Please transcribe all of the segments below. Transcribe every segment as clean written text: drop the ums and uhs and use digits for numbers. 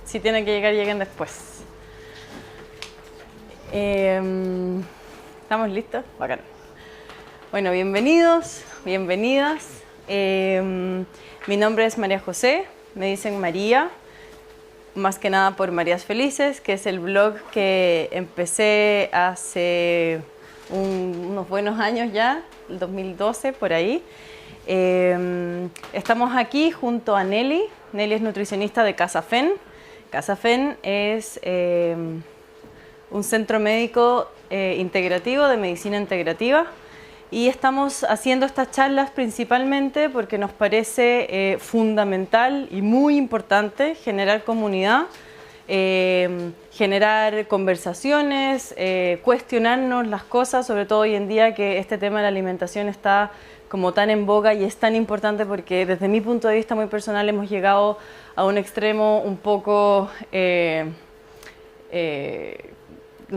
Si tienen que llegar, lleguen después. ¿Estamos listos? Bacán. Bueno, bienvenidos, bienvenidas. Mi nombre es María José, me dicen María, más que nada por Marías Felices, que es el blog que empecé hace unos buenos años ya, el 2012, por ahí. Estamos aquí junto a Nelly. Nelly es nutricionista de Casa Fen. Casa Fen es un centro médico integrativo de medicina integrativa y estamos haciendo estas charlas principalmente porque nos parece fundamental y muy importante generar comunidad, generar conversaciones, cuestionarnos las cosas, sobre todo hoy en día que este tema de la alimentación está como tan en boga y es tan importante porque desde mi punto de vista muy personal hemos llegado a un extremo un poco, en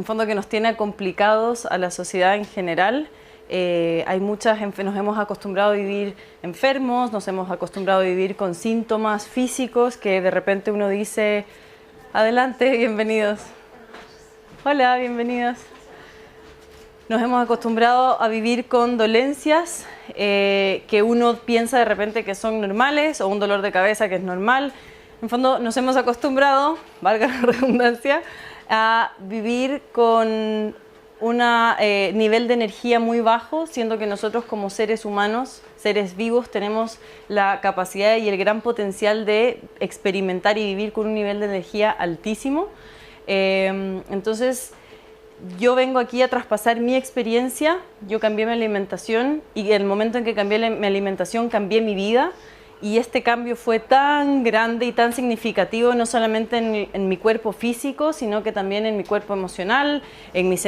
fondo que nos tiene complicados a la sociedad en general. Nos hemos acostumbrado a vivir enfermos, nos hemos acostumbrado a vivir con síntomas físicos que de repente uno dice, adelante, bienvenidos. Hola, bienvenidos. Nos hemos acostumbrado a vivir con dolencias que uno piensa de repente que son normales o un dolor de cabeza que es normal. En fondo nos hemos acostumbrado, valga la redundancia, a vivir con un nivel de energía muy bajo, siendo que nosotros como seres humanos, seres vivos, tenemos la capacidad y el gran potencial de experimentar y vivir con un nivel de energía altísimo. Entonces, yo vengo aquí a traspasar mi experiencia. Yo cambié mi alimentación y en el momento en que cambié mi alimentación cambié mi vida y este cambio fue tan grande y tan significativo no solamente en mi cuerpo físico, sino que también en mi cuerpo emocional, en mis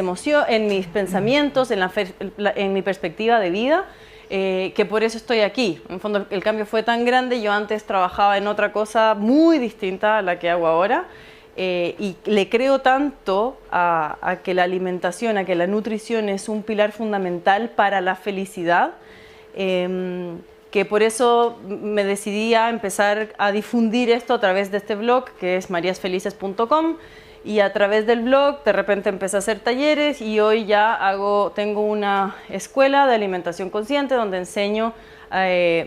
pensamientos, en mi perspectiva de vida, que por eso estoy aquí. En fondo el cambio fue tan grande. Yo antes trabajaba en otra cosa muy distinta a la que hago ahora. Y le creo tanto a que la alimentación, a que la nutrición es un pilar fundamental para la felicidad, que por eso me decidí a empezar a difundir esto a través de este blog que es mariasfelices.com, y a través del blog de repente empecé a hacer talleres y hoy ya tengo una escuela de alimentación consciente donde enseño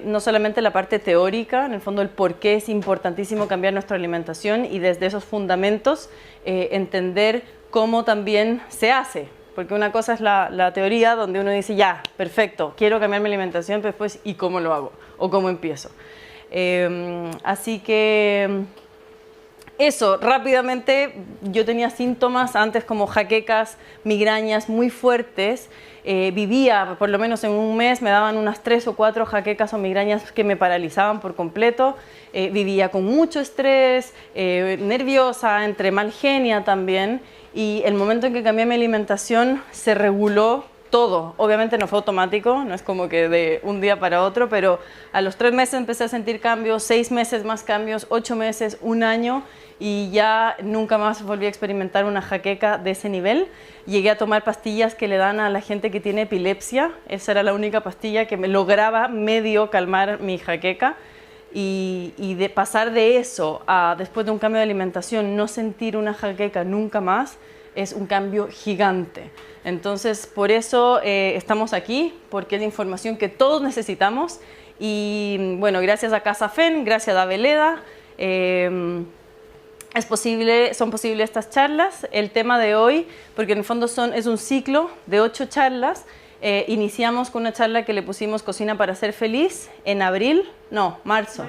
no solamente la parte teórica, en el fondo el por qué es importantísimo cambiar nuestra alimentación y desde esos fundamentos entender cómo también se hace. Porque una cosa es la teoría donde uno dice, ya, perfecto, quiero cambiar mi alimentación, pero después, ¿y cómo lo hago? ¿O cómo empiezo? Así que eso, rápidamente, yo tenía síntomas antes como jaquecas, migrañas muy fuertes. Vivía, por lo menos en un mes, me daban unas 3 o 4 jaquecas o migrañas que me paralizaban por completo. Vivía con mucho estrés, nerviosa, entre mal genia también. Y el momento en que cambié mi alimentación se reguló todo. Obviamente no fue automático, no es como que de un día para otro, pero a los 3 meses empecé a sentir cambios, 6 meses más cambios, 8 meses, un año, y ya nunca más volví a experimentar una jaqueca de ese nivel. Llegué a tomar pastillas que le dan a la gente que tiene epilepsia. Esa era la única pastilla que me lograba medio calmar mi jaqueca. Y de pasar de eso a, después de un cambio de alimentación, no sentir una jaqueca nunca más, es un cambio gigante. Entonces, por eso estamos aquí, porque es la información que todos necesitamos. Y bueno, gracias a Casa Fen, gracias a Veleda, son posibles estas charlas. El tema de hoy, porque en el fondo es un ciclo de 8 charlas. Iniciamos con una charla que le pusimos Cocina para ser feliz en marzo.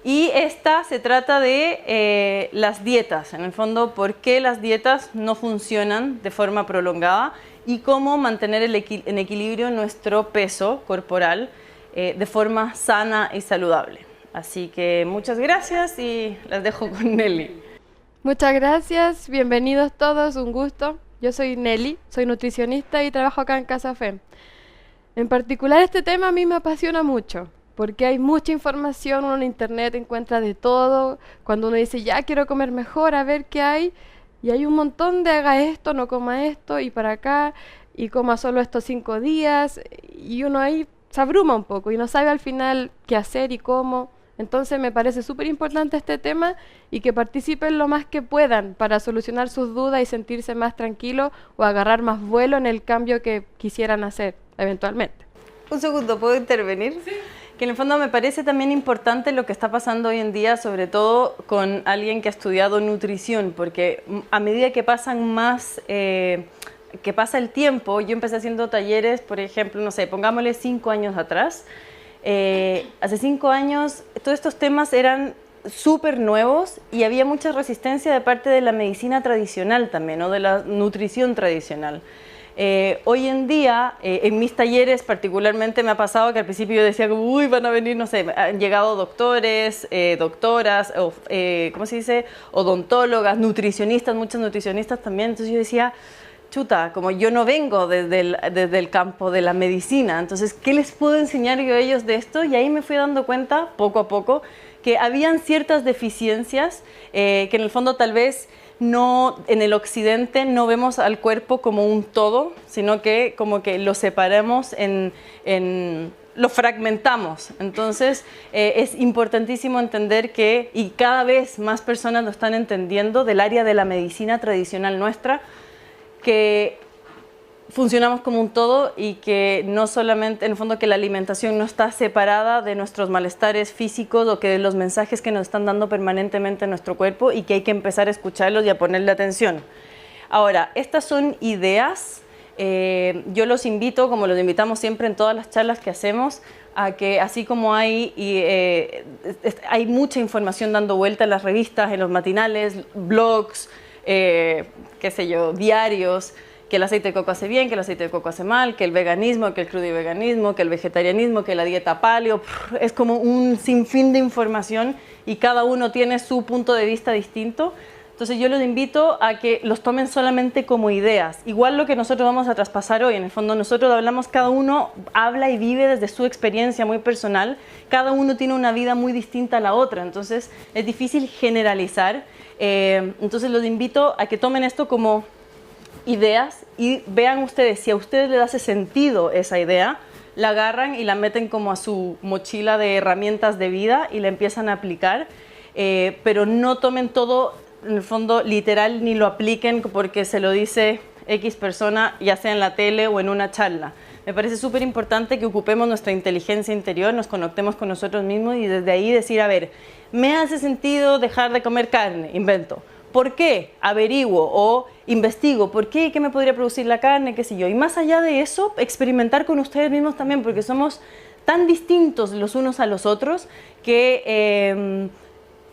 Y esta se trata de las dietas, en el fondo, por qué las dietas no funcionan de forma prolongada y cómo mantener en equilibrio nuestro peso corporal de forma sana y saludable. Así que muchas gracias y las dejo con Nelly. Muchas gracias, bienvenidos todos, un gusto. Yo soy Nelly, soy nutricionista y trabajo acá en Casa Fen. En particular este tema a mí me apasiona mucho, porque hay mucha información, uno en internet encuentra de todo. Cuando uno dice, ya quiero comer mejor, a ver qué hay, y hay un montón de haga esto, no coma esto, y para acá, y coma solo estos 5 días, y uno ahí se abruma un poco y no sabe al final qué hacer y cómo. Entonces me parece súper importante este tema y que participen lo más que puedan para solucionar sus dudas y sentirse más tranquilos o agarrar más vuelo en el cambio que quisieran hacer eventualmente. Un segundo, ¿puedo intervenir? Sí. Que en el fondo me parece también importante lo que está pasando hoy en día, sobre todo con alguien que ha estudiado nutrición, porque a medida que pasan más, que pasa el tiempo, yo empecé haciendo talleres, por ejemplo, no sé, pongámosle 5 años atrás. Hace 5 años todos estos temas eran súper nuevos y había mucha resistencia de parte de la medicina tradicional también, o de la nutrición tradicional. Hoy en día, en mis talleres particularmente me ha pasado que al principio yo decía, uy, van a venir, no sé, han llegado doctores, doctoras, ¿cómo se dice? Odontólogas, nutricionistas, muchas nutricionistas también. Entonces yo decía, chuta, como yo no vengo desde el campo de la medicina, entonces, ¿qué les puedo enseñar yo a ellos de esto? Y ahí me fui dando cuenta, poco a poco, que habían ciertas deficiencias que en el fondo tal vez no, en el occidente no vemos al cuerpo como un todo, sino que como que lo separamos lo fragmentamos. Entonces es importantísimo entender que, y cada vez más personas lo están entendiendo del área de la medicina tradicional nuestra, que funcionamos como un todo y que no solamente, en el fondo, que la alimentación no está separada de nuestros malestares físicos o que de los mensajes que nos están dando permanentemente en nuestro cuerpo y que hay que empezar a escucharlos y a ponerle atención. Ahora, estas son ideas. Yo los invito, como los invitamos siempre en todas las charlas que hacemos, a que así como hay mucha información dando vuelta en las revistas, en los matinales, blogs, qué sé yo, diarios, que el aceite de coco hace bien, que el aceite de coco hace mal, que el veganismo, que el crudiveganismo, que el vegetarianismo, que la dieta paleo, es como un sinfín de información y cada uno tiene su punto de vista distinto. Entonces yo los invito a que los tomen solamente como ideas, igual lo que nosotros vamos a traspasar hoy. En el fondo nosotros hablamos, cada uno habla y vive desde su experiencia muy personal, cada uno tiene una vida muy distinta a la otra, entonces es difícil generalizar. Entonces los invito a que tomen esto como ideas y vean ustedes, si a ustedes les hace sentido esa idea, la agarran y la meten como a su mochila de herramientas de vida y la empiezan a aplicar, pero no tomen todo en el fondo literal ni lo apliquen porque se lo dice X persona, ya sea en la tele o en una charla. Me parece súper importante que ocupemos nuestra inteligencia interior, nos conectemos con nosotros mismos y desde ahí decir, a ver, ¿me hace sentido dejar de comer carne? Invento. ¿Por qué? Averiguo o investigo. ¿Por qué? ¿Qué me podría producir la carne? ¿Qué sé yo? Y más allá de eso, experimentar con ustedes mismos también, porque somos tan distintos los unos a los otros que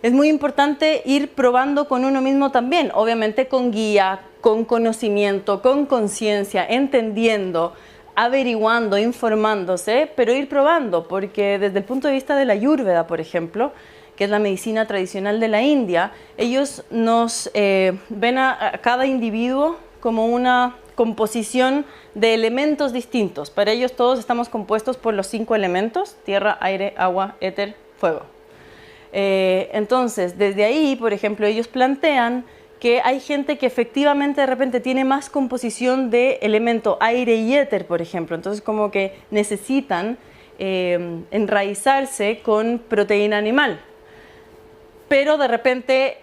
es muy importante ir probando con uno mismo también, obviamente con guía, con conocimiento, con conciencia, entendiendo, averiguando, informándose, pero ir probando, porque desde el punto de vista de la Ayurveda, por ejemplo, que es la medicina tradicional de la India, ellos nos ven a cada individuo como una composición de elementos distintos. Para ellos todos estamos compuestos por los 5 elementos: tierra, aire, agua, éter, fuego. Entonces, desde ahí, por ejemplo, ellos plantean que hay gente que efectivamente de repente tiene más composición de elemento aire y éter, por ejemplo. Entonces, como que necesitan enraizarse con proteína animal. Pero de repente,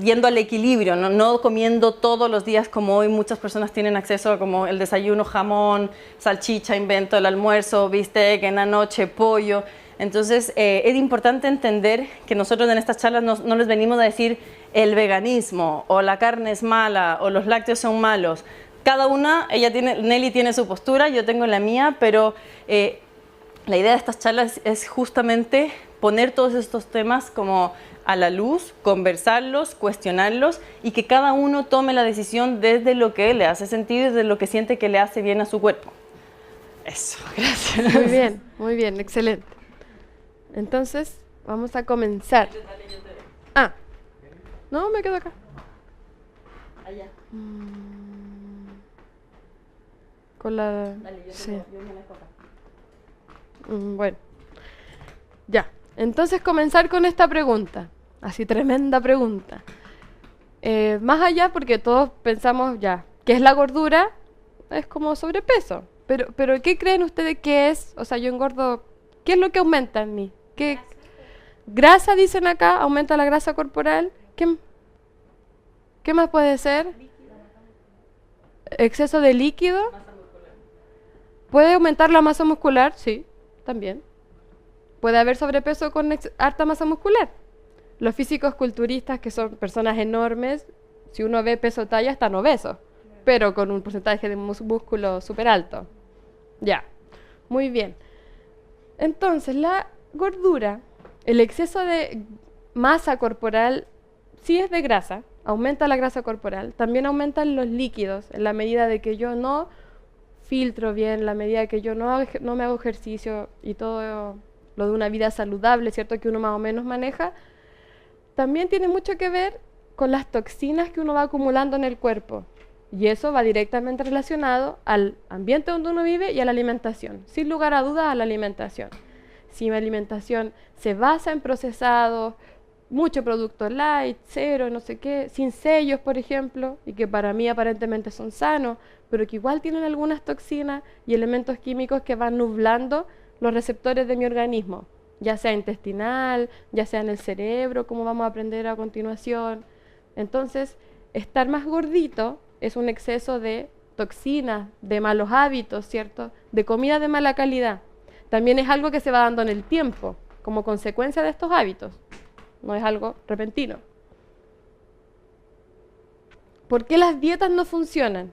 yendo al equilibrio, no comiendo todos los días como hoy muchas personas tienen acceso a, como el desayuno, jamón, salchicha, invento, el almuerzo, bistec, en la noche, pollo. Entonces, es importante entender que nosotros en estas charlas no les venimos a decir el veganismo, o la carne es mala, o los lácteos son malos. Cada una, Nelly tiene su postura, yo tengo la mía, pero la idea de estas charlas es justamente poner todos estos temas como a la luz, conversarlos, cuestionarlos y que cada uno tome la decisión desde lo que le hace sentido y desde lo que siente que le hace bien a su cuerpo. Eso, gracias. Muy bien, excelente. Entonces, vamos a comenzar. Ah, no, me quedo acá. Allá. Con la... Dale, sí. yo me la cojo acá. Bueno, ya. Entonces comenzar con esta pregunta, así tremenda pregunta. Más allá, porque todos pensamos ya, ¿qué es la gordura? Es como sobrepeso. Pero ¿qué creen ustedes que es? O sea, yo engordo, ¿qué es lo que aumenta en mí? ¿Qué? Grasa, dicen acá, aumenta la grasa corporal. ¿Qué más puede ser? Exceso de líquido. ¿Puede aumentar la masa muscular? Sí, también. Puede haber sobrepeso con harta masa muscular. Los físicos culturistas, que son personas enormes, si uno ve peso talla, están obesos, pero con un porcentaje de músculo súper alto. Ya, muy bien. Entonces, la gordura, el exceso de masa corporal, sí es de grasa, aumenta la grasa corporal, también aumentan los líquidos, en la medida de que yo no filtro bien, en la medida de que yo no me hago ejercicio y todo lo de una vida saludable, ¿cierto?, que uno más o menos maneja, también tiene mucho que ver con las toxinas que uno va acumulando en el cuerpo. Y eso va directamente relacionado al ambiente donde uno vive y a la alimentación. Sin lugar a dudas, a la alimentación. Si mi alimentación se basa en procesados, mucho producto light, cero, no sé qué, sin sellos, por ejemplo, y que para mí aparentemente son sanos, pero que igual tienen algunas toxinas y elementos químicos que van nublando los receptores de mi organismo, ya sea intestinal, ya sea en el cerebro, como vamos a aprender a continuación. Entonces, estar más gordito es un exceso de toxinas, de malos hábitos, ¿cierto?, de comida de mala calidad. También es algo que se va dando en el tiempo, como consecuencia de estos hábitos. No es algo repentino. ¿Por qué las dietas no funcionan?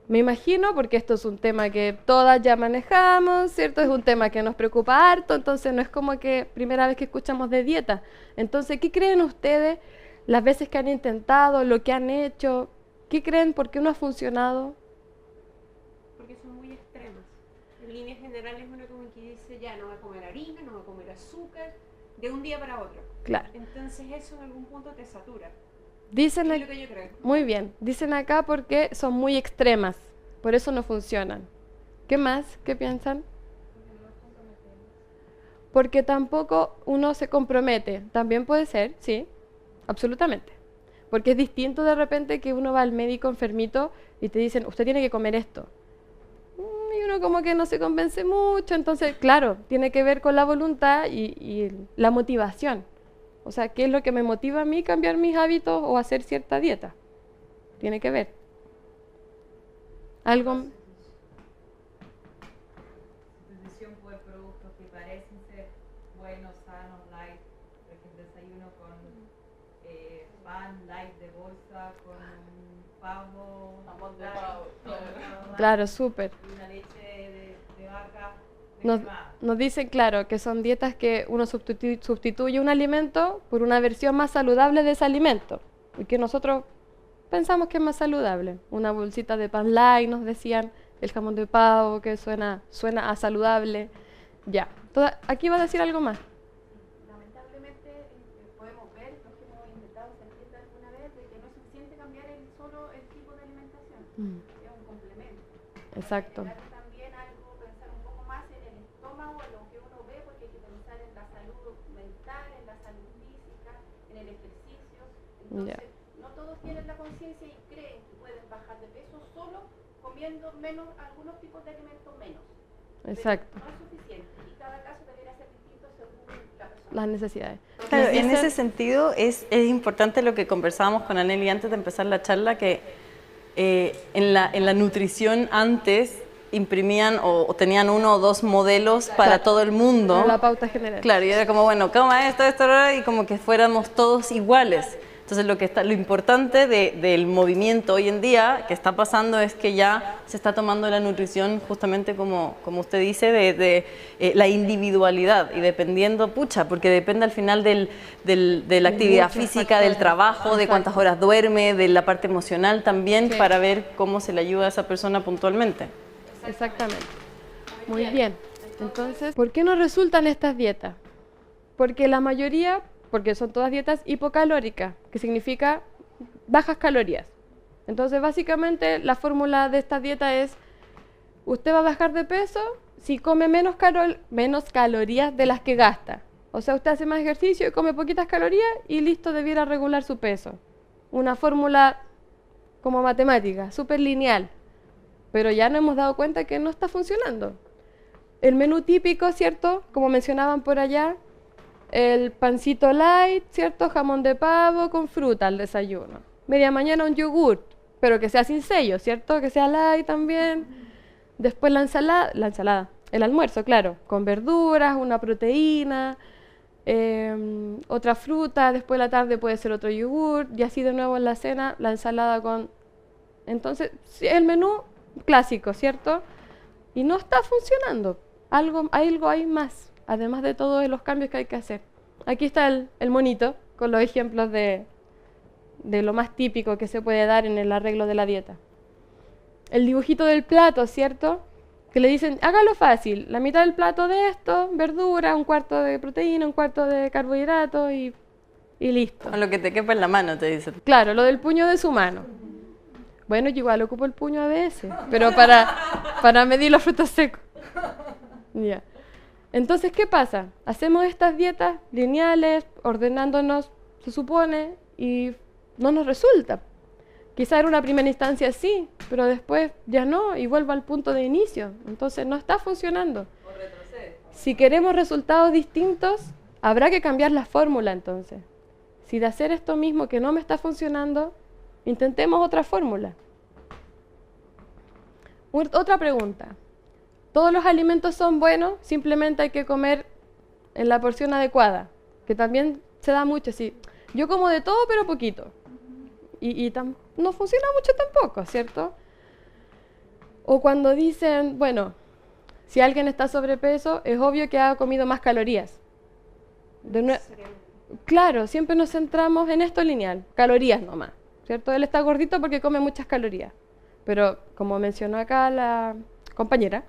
Me imagino, porque esto es un tema que todas ya manejamos, ¿cierto? Es un tema que nos preocupa harto, entonces no es como que primera vez que escuchamos de dieta. Entonces, ¿qué creen ustedes las veces que han intentado, lo que han hecho? ¿Qué creen? ¿Por qué no ha funcionado? Porque son muy extremas. En líneas generales uno como que dice, ya no va a comer harina, no va a comer azúcar, de un día para otro. Claro. Entonces eso en algún punto te satura. Dicen Es lo que yo creo. muy bien, dicen acá porque son muy extremas, por eso no funcionan. ¿Qué más? ¿Qué piensan? Porque tampoco uno se compromete. También puede ser, sí, absolutamente. Porque es distinto de repente que uno va al médico enfermito y te dicen, usted tiene que comer esto. Y uno como que no se convence mucho, entonces, claro, tiene que ver con la voluntad y la motivación. O sea, ¿qué es lo que me motiva a mí cambiar mis hábitos o hacer cierta dieta? Tiene que ver. Algo... Sustitución por productos que parecen ser buenos, sanos, light, por ejemplo, desayuno con pan light de bolsa, con un pavo, Jamón de light, pavo. Claro, súper. y una leche de vaca Nos descremada. dicen, claro, que son dietas que uno sustituye un alimento por una versión más saludable de ese alimento. Y que nosotros pensamos que es más saludable. Una bolsita de pan light, nos decían, el jamón de pavo, que suena a saludable. Ya. Aquí va a decir algo más. Lamentablemente podemos ver, los que hemos intentado hacer dieta alguna vez, de que no es suficiente cambiar solo el tipo de alimentación, es un complemento. Exacto. También algo, pensar un poco más en el estómago, en lo que uno ve, porque hay que pensar en la salud mental, en la salud física, en el ejercicio. Entonces, no todos tienen la conciencia y creen que pueden bajar de peso solo comiendo menos, algunos tipos de alimentos menos. Exacto. Pero no es suficiente y cada caso debería ser distinto según la persona. Las necesidades. Claro, Nos en dicen- ese sentido es importante lo que conversábamos con Aneli antes de empezar la charla, que en la nutrición antes imprimían o tenían uno o dos modelos para Claro. todo el mundo. La pauta general. Claro, y era como, bueno, coma esto, y como que fuéramos todos iguales. Entonces lo importante del movimiento hoy en día que está pasando es que ya se está tomando la nutrición justamente como usted dice, de la individualidad y dependiendo, porque depende al final de la actividad muchos física, del factores. trabajo, de cuántas Exacto. horas duerme, de la parte emocional también, Sí. para ver cómo se le ayuda a esa persona puntualmente. Exactamente. Muy bien. Entonces, ¿por qué no resultan estas dietas? Porque la mayoría, porque son todas dietas hipocalóricas, que significa bajas calorías. Entonces, básicamente, la fórmula de esta dieta es, usted va a bajar de peso si come menos calorías de las que gasta. O sea, usted hace más ejercicio y come poquitas calorías y listo, debiera regular su peso. Una fórmula como matemática, súper lineal. Pero ya nos hemos dado cuenta que no está funcionando. El menú típico, ¿cierto? Como mencionaban por allá, el pancito light, ¿cierto? Jamón de pavo con fruta al desayuno. Media mañana un yogurt, pero que sea sin sello, ¿cierto? Que sea light también. Después la ensalada, el almuerzo, claro, con verduras, una proteína, otra fruta, después de la tarde puede ser otro yogur, y así de nuevo en la cena, la ensalada con... Entonces, sí, el menú clásico, ¿cierto? Y no está funcionando. Algo hay más, además de todos los cambios que hay que hacer. Aquí está el monito, con los ejemplos de lo más típico que se puede dar en el arreglo de la dieta. El dibujito del plato, ¿cierto? Que le dicen, hágalo fácil, la mitad del plato de esto, verdura, un cuarto de proteína, un cuarto de carbohidratos y listo. Con lo que te quepa en la mano, te dicen. Claro, lo del puño de su mano. Bueno, yo igual ocupo el puño a veces, pero para medir los frutos secos. Ya. Entonces, ¿qué pasa? Hacemos estas dietas lineales, ordenándonos, se supone, y no nos resulta. Quizá en una primera instancia sí, pero después ya no, y vuelvo al punto de inicio. Entonces no está funcionando. Si queremos resultados distintos, habrá que cambiar la fórmula entonces. Si de hacer esto mismo que no me está funcionando, intentemos otra fórmula. Otra pregunta. ¿Todos los alimentos son buenos? Simplemente hay que comer en la porción adecuada, que también se da mucho así. Yo como de todo, pero poquito. Y no funciona mucho tampoco, ¿cierto? O cuando dicen, bueno, si alguien está sobrepeso, es obvio que ha comido más calorías. Claro, siempre nos centramos en esto lineal, calorías nomás, ¿cierto? Él está gordito porque come muchas calorías. Pero, como mencionó acá la compañera,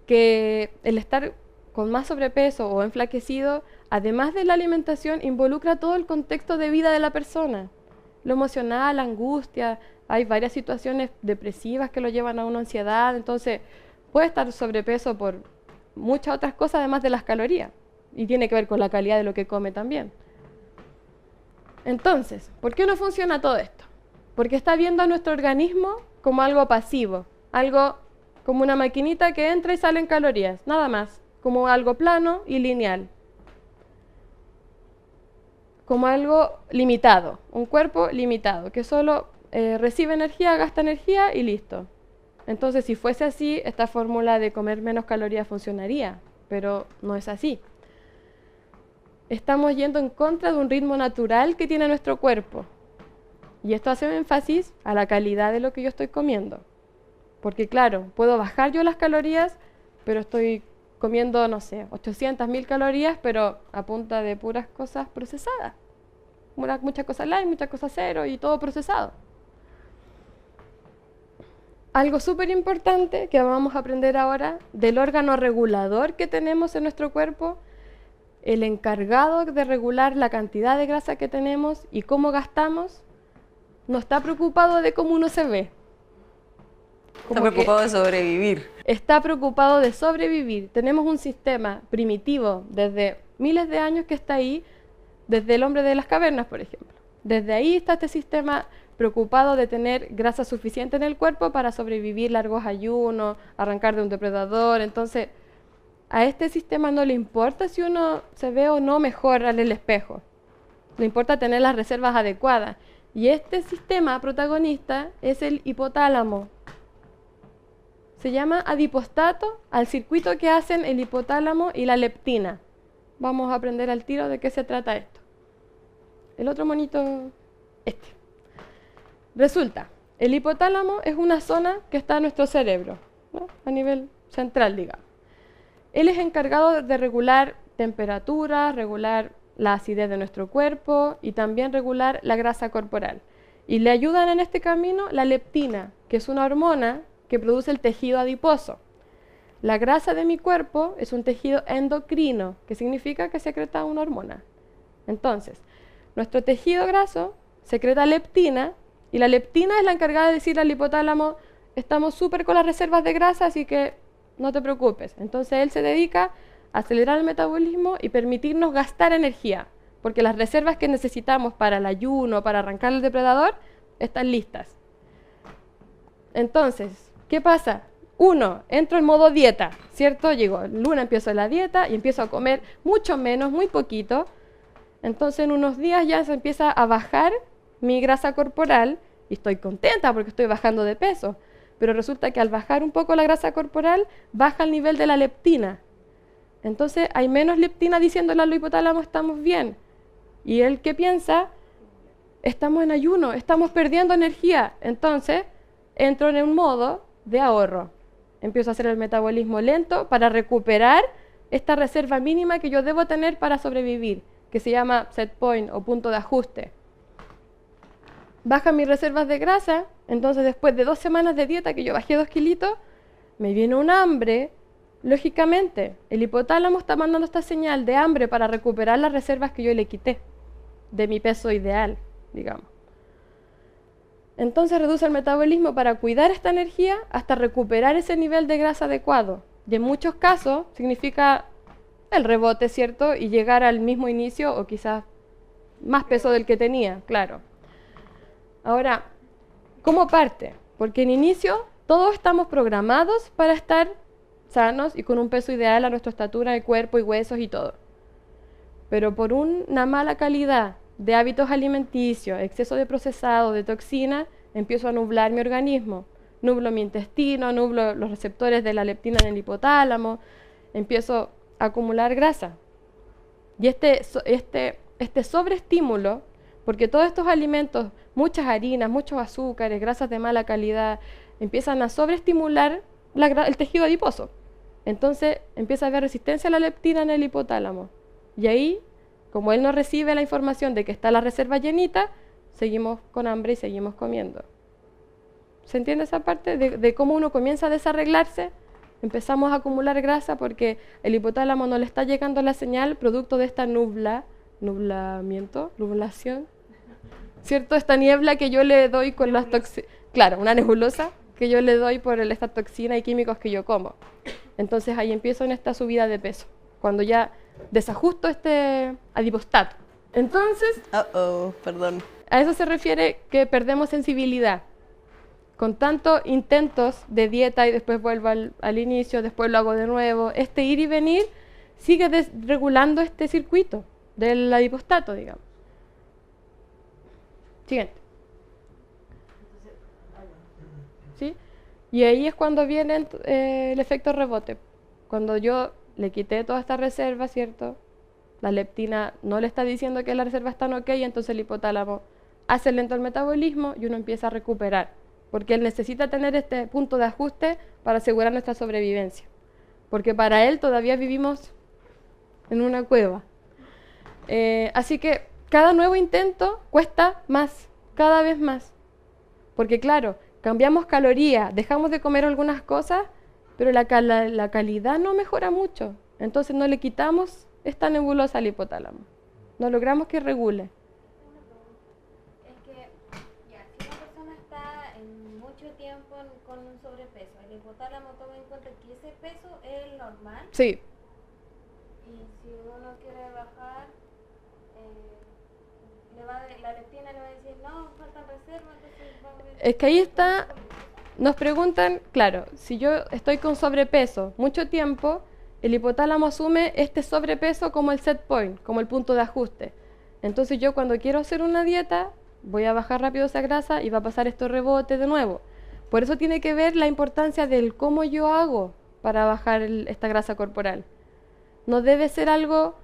que el estar con más sobrepeso o enflaquecido, además de la alimentación, involucra todo el contexto de vida de la persona. Lo emocional, la angustia, hay varias situaciones depresivas que lo llevan a una ansiedad, entonces puede estar sobrepeso por muchas otras cosas además de las calorías, y tiene que ver con la calidad de lo que come también. Entonces, ¿por qué no funciona todo esto? Porque está viendo a nuestro organismo como algo pasivo, algo como una maquinita que entra y sale en calorías, nada más, como algo plano y lineal. Como algo limitado, un cuerpo limitado, que solo recibe energía, gasta energía y listo. Entonces, si fuese así, esta fórmula de comer menos calorías funcionaría, pero no es así. Estamos yendo en contra de un ritmo natural que tiene nuestro cuerpo. Y esto hace énfasis a la calidad de lo que yo estoy comiendo. Porque claro, puedo bajar yo las calorías, pero estoy comiendo, no sé, 800, 1000 calorías, pero a punta de puras cosas procesadas. Muchas cosas light, muchas cosas cero y todo procesado. Algo súper importante que vamos a aprender ahora del órgano regulador que tenemos en nuestro cuerpo, el encargado de regular la cantidad de grasa que tenemos y cómo gastamos, no está preocupado de cómo uno se ve. Está preocupado de sobrevivir. Está preocupado de sobrevivir. Tenemos un sistema primitivo desde miles de años que está ahí, desde el hombre de las cavernas, por ejemplo. Desde ahí está este sistema preocupado de tener grasa suficiente en el cuerpo para sobrevivir largos ayunos, arrancar de un depredador. Entonces, a este sistema no le importa si uno se ve o no mejor en el espejo. Le importa tener las reservas adecuadas. Y este sistema protagonista es el hipotálamo. Se llama adipostato al circuito que hacen el hipotálamo y la leptina. Vamos a aprender al tiro de qué se trata esto. El otro monito, este. Resulta, el hipotálamo es una zona que está en nuestro cerebro, ¿no? A nivel central, digamos. Él es encargado de regular temperatura, regular la acidez de nuestro cuerpo y también regular la grasa corporal. Y le ayudan en este camino la leptina, que es una hormona que produce el tejido adiposo. La grasa de mi cuerpo es un tejido endocrino, que significa que secreta una hormona. Entonces, nuestro tejido graso secreta leptina, y la leptina es la encargada de decirle al hipotálamo, estamos súper con las reservas de grasa, así que no te preocupes. Entonces él se dedica a acelerar el metabolismo y permitirnos gastar energía, porque las reservas que necesitamos para el ayuno, para arrancar al depredador, están listas. Entonces, ¿qué pasa? Uno, entro en modo dieta, ¿cierto? Llego el lunes, empiezo la dieta y empiezo a comer mucho menos, muy poquito. Entonces en unos días ya se empieza a bajar mi grasa corporal y estoy contenta porque estoy bajando de peso. Pero resulta que al bajar un poco la grasa corporal, baja el nivel de la leptina. Entonces hay menos leptina diciéndole al hipotálamo estamos bien. Y él, ¿qué piensa? Estamos en ayuno, estamos perdiendo energía. Entonces entro en un modo de ahorro. Empiezo a hacer el metabolismo lento para recuperar esta reserva mínima que yo debo tener para sobrevivir, que se llama set point o punto de ajuste. Bajan mis reservas de grasa, entonces después de 2 semanas de dieta que yo bajé 2 kilitos, me viene un hambre. Lógicamente, el hipotálamo está mandando esta señal de hambre para recuperar las reservas que yo le quité de mi peso ideal, digamos. Entonces reduce el metabolismo para cuidar esta energía hasta recuperar ese nivel de grasa adecuado. Y en muchos casos significa el rebote, ¿cierto? Y llegar al mismo inicio o quizás más peso del que tenía, claro. Ahora, ¿cómo parte? Porque en inicio todos estamos programados para estar sanos y con un peso ideal a nuestra estatura de cuerpo y huesos y todo. Pero por una mala calidad de hábitos alimenticios, exceso de procesado, de toxina, empiezo a nublar mi organismo. Nublo mi intestino, nublo los receptores de la leptina en el hipotálamo, empiezo a acumular grasa. Y este sobreestímulo, porque todos estos alimentos, muchas harinas, muchos azúcares, grasas de mala calidad, empiezan a sobreestimular el tejido adiposo. Entonces empieza a haber resistencia a la leptina en el hipotálamo. Y ahí, como él no recibe la información de que está la reserva llenita, seguimos con hambre y seguimos comiendo. ¿Se entiende esa parte de cómo uno comienza a desarreglarse? Empezamos a acumular grasa porque el hipotálamo no le está llegando la señal producto de esta nublación, ¿cierto? Esta niebla que yo le doy con las toxinas, claro, una nebulosa que yo le doy por esta toxina y químicos que yo como. Entonces ahí empiezo en esta subida de peso, cuando ya desajusto este adipostato. Entonces, perdón. a eso se refiere que perdemos sensibilidad. Con tantos intentos de dieta y después vuelvo al inicio, después lo hago de nuevo, este ir y venir sigue desregulando este circuito del adipostato, digamos. Siguiente. ¿Sí? Y ahí es cuando viene el efecto rebote. Cuando yo le quité toda esta reserva, ¿cierto? La leptina no le está diciendo que las reservas están ok, entonces el hipotálamo hace lento el metabolismo y uno empieza a recuperar, porque él necesita tener este punto de ajuste para asegurar nuestra sobrevivencia, porque para él todavía vivimos en una cueva. Así que cada nuevo intento cuesta más, cada vez más, porque claro, cambiamos calorías, dejamos de comer algunas cosas, pero la calidad no mejora mucho, entonces no le quitamos esta nebulosa al hipotálamo, no logramos que regule. Es que, ya, si una persona está en mucho tiempo con un sobrepeso, el hipotálamo toma en cuenta que ese peso es el normal. Sí. Y si uno quiere bajar, la leptina le va a decir, no, faltan reservas, entonces vamos a ver. Es que ahí está, nos preguntan, claro, si yo estoy con sobrepeso mucho tiempo, el hipotálamo asume este sobrepeso como el set point, como el punto de ajuste. Entonces yo cuando quiero hacer una dieta, voy a bajar rápido esa grasa y va a pasar estos rebotes de nuevo. Por eso tiene que ver la importancia del cómo yo hago para bajar esta grasa corporal. No debe ser algo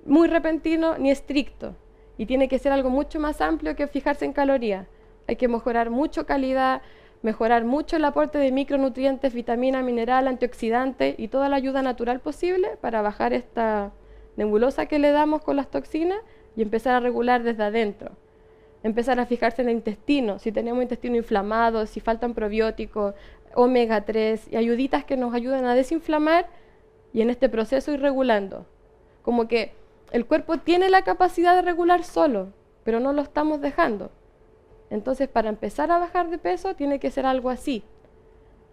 muy repentino ni estricto. Y tiene que ser algo mucho más amplio que fijarse en calorías. Hay que mejorar mucho calidad, mejorar mucho el aporte de micronutrientes, vitamina, mineral, antioxidante y toda la ayuda natural posible para bajar esta nebulosa que le damos con las toxinas y empezar a regular desde adentro. Empezar a fijarse en el intestino, si tenemos intestino inflamado, si faltan probióticos, omega 3 y ayuditas que nos ayudan a desinflamar y en este proceso ir regulando. Como que el cuerpo tiene la capacidad de regular solo, pero no lo estamos dejando. Entonces, para empezar a bajar de peso, tiene que ser algo así,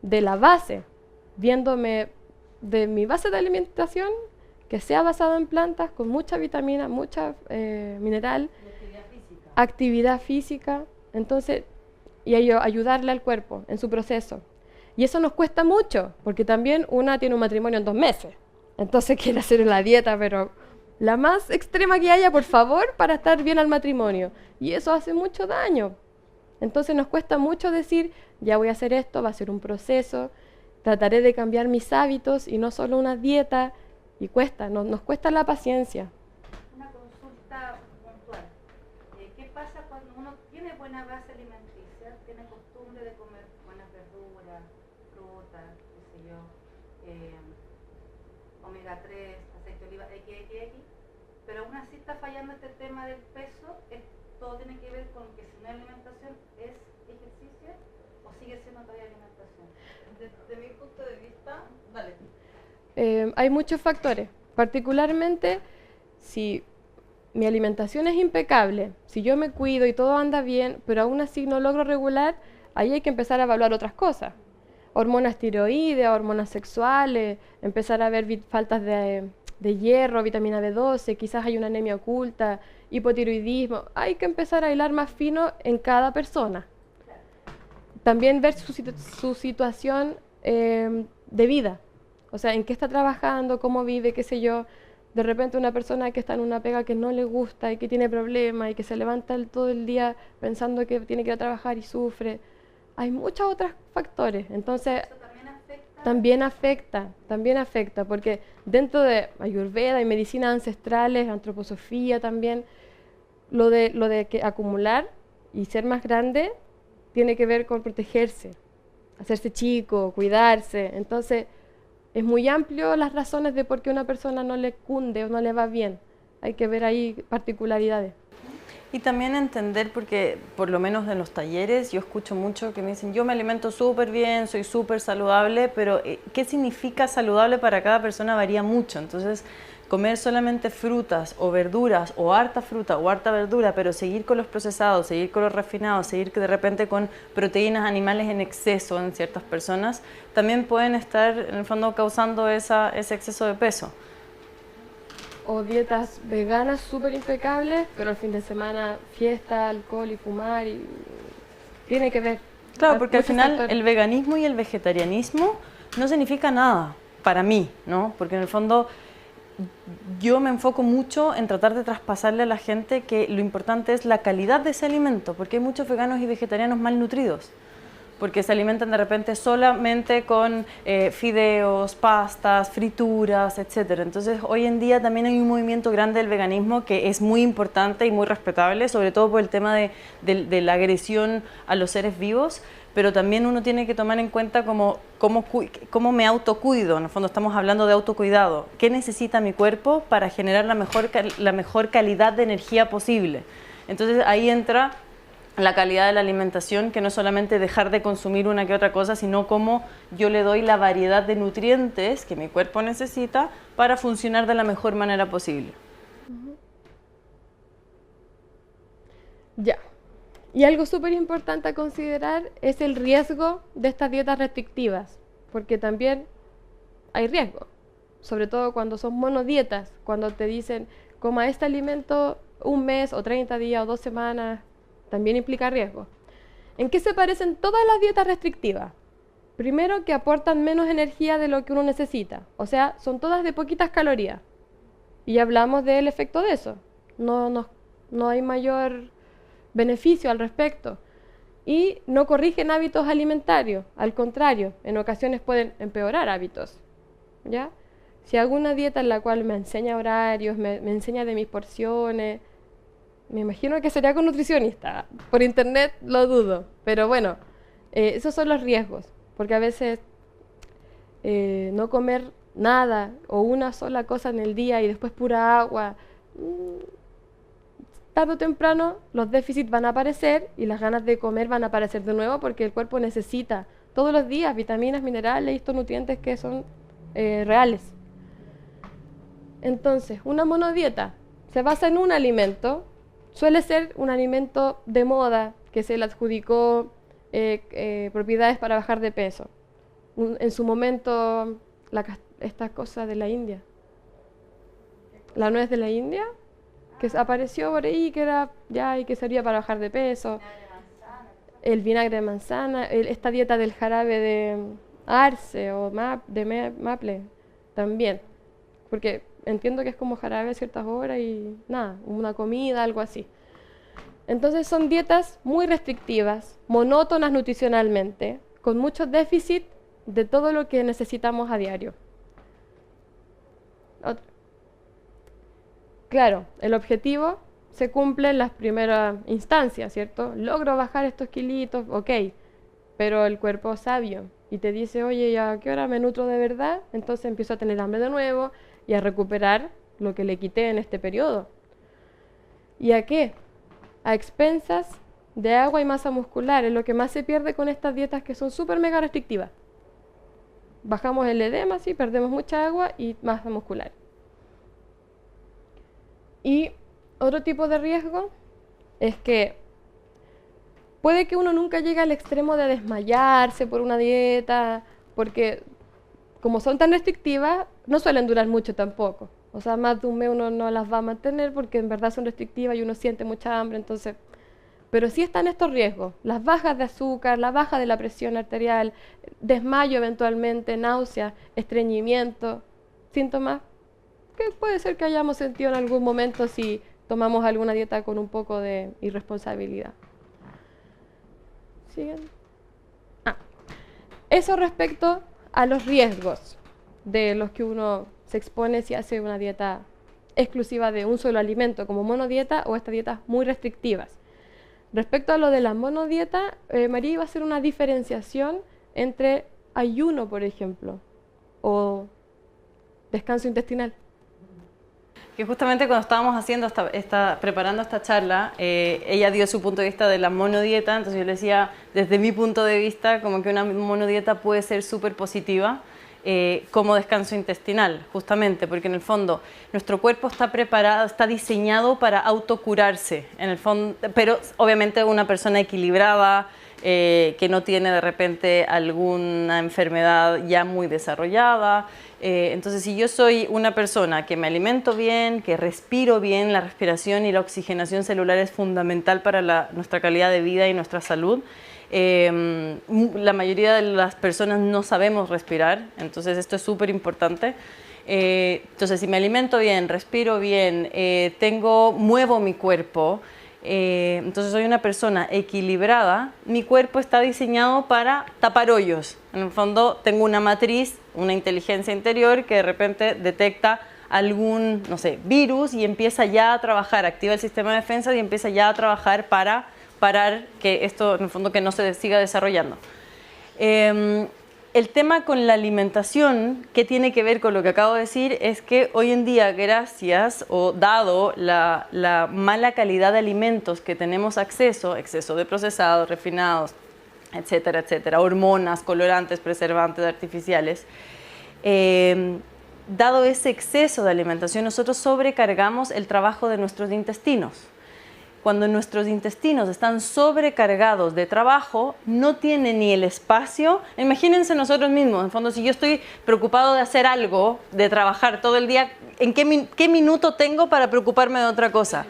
de la base, viéndome de mi base de alimentación, que sea basada en plantas, con mucha vitamina, mucha mineral, actividad física, entonces, y ayudarle al cuerpo en su proceso. Y eso nos cuesta mucho, porque también una tiene un matrimonio en 2 meses. Entonces quiere hacer la dieta, pero la más extrema que haya, por favor, para estar bien al matrimonio. Y eso hace mucho daño. Entonces nos cuesta mucho decir, ya voy a hacer esto, va a ser un proceso, trataré de cambiar mis hábitos y no solo una dieta. Y cuesta, nos cuesta la paciencia. Una consulta puntual. ¿Qué pasa cuando uno tiene buena base alimenticia, tiene costumbre de comer buenas verduras, frutas, qué sé yo, omega 3, aceite de oliva, XX, pero aún así está fallando este tema del peso? Todo tiene que ver con que si no hay alimentación, ¿es ejercicio o sigue siendo todavía alimentación? Desde mi punto de vista, dale. Hay muchos factores, particularmente si mi alimentación es impecable, si yo me cuido y todo anda bien, pero aún así no logro regular, ahí hay que empezar a evaluar otras cosas. Hormonas tiroides, hormonas sexuales, empezar a ver faltas de hierro, vitamina B12, quizás hay una anemia oculta, hipotiroidismo. Hay que empezar a hilar más fino en cada persona. También ver su situación de vida. O sea, en qué está trabajando, cómo vive, qué sé yo. De repente una persona que está en una pega que no le gusta y que tiene problemas y que se levanta todo el día pensando que tiene que ir a trabajar y sufre. Hay muchos otros factores. Entonces, ¿Eso también afecta? también afecta, porque dentro de Ayurveda y medicinas ancestrales, antroposofía también, lo de que acumular y ser más grande tiene que ver con protegerse, hacerse chico, cuidarse. Entonces, es muy amplio las razones de por qué una persona no le cunde o no le va bien. Hay que ver ahí particularidades. Y también entender, porque por lo menos en los talleres yo escucho mucho que me dicen, yo me alimento súper bien, soy súper saludable, pero ¿qué significa saludable para cada persona? Varía mucho. Entonces, comer solamente frutas o verduras, o harta fruta o harta verdura, pero seguir con los procesados, seguir con los refinados, seguir de repente con proteínas animales en exceso en ciertas personas, también pueden estar en el fondo causando ese exceso de peso. O dietas veganas súper impecables, pero el fin de semana fiesta, alcohol y fumar, y tiene que ver. Claro, porque al Muchos final factores. el veganismo y el vegetarianismo no significa nada para mí, ¿no? Porque en el fondo yo me enfoco mucho en tratar de traspasarle a la gente que lo importante es la calidad de ese alimento, porque hay muchos veganos y vegetarianos malnutridos, porque se alimentan de repente solamente con fideos, pastas, frituras, etc. Entonces hoy en día también hay un movimiento grande del veganismo que es muy importante y muy respetable, sobre todo por el tema de la agresión a los seres vivos, pero también uno tiene que tomar en cuenta cómo me autocuido. En el fondo estamos hablando de autocuidado. ¿Qué necesita mi cuerpo para generar la mejor calidad de energía posible? Entonces ahí entra la calidad de la alimentación, que no es solamente dejar de consumir una que otra cosa, sino cómo yo le doy la variedad de nutrientes que mi cuerpo necesita para funcionar de la mejor manera posible. Ya. Y algo súper importante a considerar es el riesgo de estas dietas restrictivas, porque también hay riesgo, sobre todo cuando son monodietas, cuando te dicen coma este alimento un mes o 30 días o 2 semanas, también implica riesgo. ¿En qué se parecen todas las dietas restrictivas? Primero, que aportan menos energía de lo que uno necesita, o sea, son todas de poquitas calorías. Y hablamos del efecto de eso, no hay mayor beneficio al respecto. Y no corrigen hábitos alimentarios, al contrario, en ocasiones pueden empeorar hábitos, ¿ya? Si hago una dieta en la cual me enseña horarios, me enseña de mis porciones, me imagino que sería con nutricionista. Por internet lo dudo, pero bueno, esos son los riesgos, porque a veces no comer nada o una sola cosa en el día y después pura agua, tarde o temprano los déficits van a aparecer y las ganas de comer van a aparecer de nuevo, porque el cuerpo necesita todos los días vitaminas, minerales y estos nutrientes que son reales. Entonces, una monodieta se basa en un alimento, suele ser un alimento de moda que se le adjudicó propiedades para bajar de peso. En su momento, esta cosa de la India, la nuez de la India, que apareció por ahí, que era ya y que servía para bajar de peso. El vinagre de manzana, esta dieta del jarabe Arce o maple también, porque entiendo que es como jarabe a ciertas horas y nada, una comida, algo así. Entonces son dietas muy restrictivas, monótonas nutricionalmente, con mucho déficit de todo lo que necesitamos a diario. Claro, el objetivo se cumple en las primeras instancias, ¿cierto? Logro bajar estos kilitos, ok, pero el cuerpo es sabio y te dice, oye, ¿y a qué hora me nutro de verdad? Entonces empiezo a tener hambre de nuevo y a recuperar lo que le quité en este periodo. ¿Y a qué? A expensas de agua y masa muscular, es lo que más se pierde con estas dietas que son súper mega restrictivas. Bajamos el edema, sí, perdemos mucha agua y masa muscular. Y otro tipo de riesgo es que puede que uno nunca llegue al extremo de desmayarse por una dieta, porque como son tan restrictivas, no suelen durar mucho tampoco. O sea, más de un mes uno no las va a mantener porque en verdad son restrictivas y uno siente mucha hambre, entonces... Pero sí están estos riesgos, las bajas de azúcar, la baja de la presión arterial, desmayo eventualmente, náuseas, estreñimiento, síntomas que puede ser que hayamos sentido en algún momento si tomamos alguna dieta con un poco de irresponsabilidad. ¿Siguen? Eso respecto a los riesgos de los que uno se expone si hace una dieta exclusiva de un solo alimento, como monodieta o estas dietas muy restrictivas. Respecto a lo de la monodieta, María iba a hacer una diferenciación entre ayuno, por ejemplo, o descanso intestinal. Que justamente cuando estábamos haciendo preparando esta charla, ella dio su punto de vista de la monodieta, entonces yo le decía, desde mi punto de vista, como que una monodieta puede ser súper positiva como descanso intestinal, justamente, porque en el fondo nuestro cuerpo está preparado, está diseñado para autocurarse, en el fondo, pero obviamente una persona equilibrada, que no tiene de repente alguna enfermedad ya muy desarrollada. Entonces, si yo soy una persona que me alimento bien, que respiro bien, la respiración y la oxigenación celular es fundamental para nuestra calidad de vida y nuestra salud. La mayoría de las personas no sabemos respirar, entonces esto es súper importante. Entonces, si me alimento bien, respiro bien, muevo mi cuerpo, entonces soy una persona equilibrada, mi cuerpo está diseñado para tapar hoyos. En el fondo tengo una matriz, una inteligencia interior que de repente detecta algún, no sé, virus y empieza ya a trabajar, activa el sistema de defensa y empieza ya a trabajar para parar que esto, en el fondo, que no se siga desarrollando. El tema con la alimentación, que tiene que ver con lo que acabo de decir, es que hoy en día, gracias o dado la mala calidad de alimentos que tenemos acceso, exceso de procesados, refinados, etcétera, etcétera, hormonas, colorantes, preservantes artificiales, dado ese exceso de alimentación, nosotros sobrecargamos el trabajo de nuestros intestinos. Cuando nuestros intestinos están sobrecargados de trabajo, no tienen ni el espacio. Imagínense nosotros mismos, en el fondo, si yo estoy preocupado de hacer algo, de trabajar todo el día, ¿en qué minuto tengo para preocuparme de otra cosa?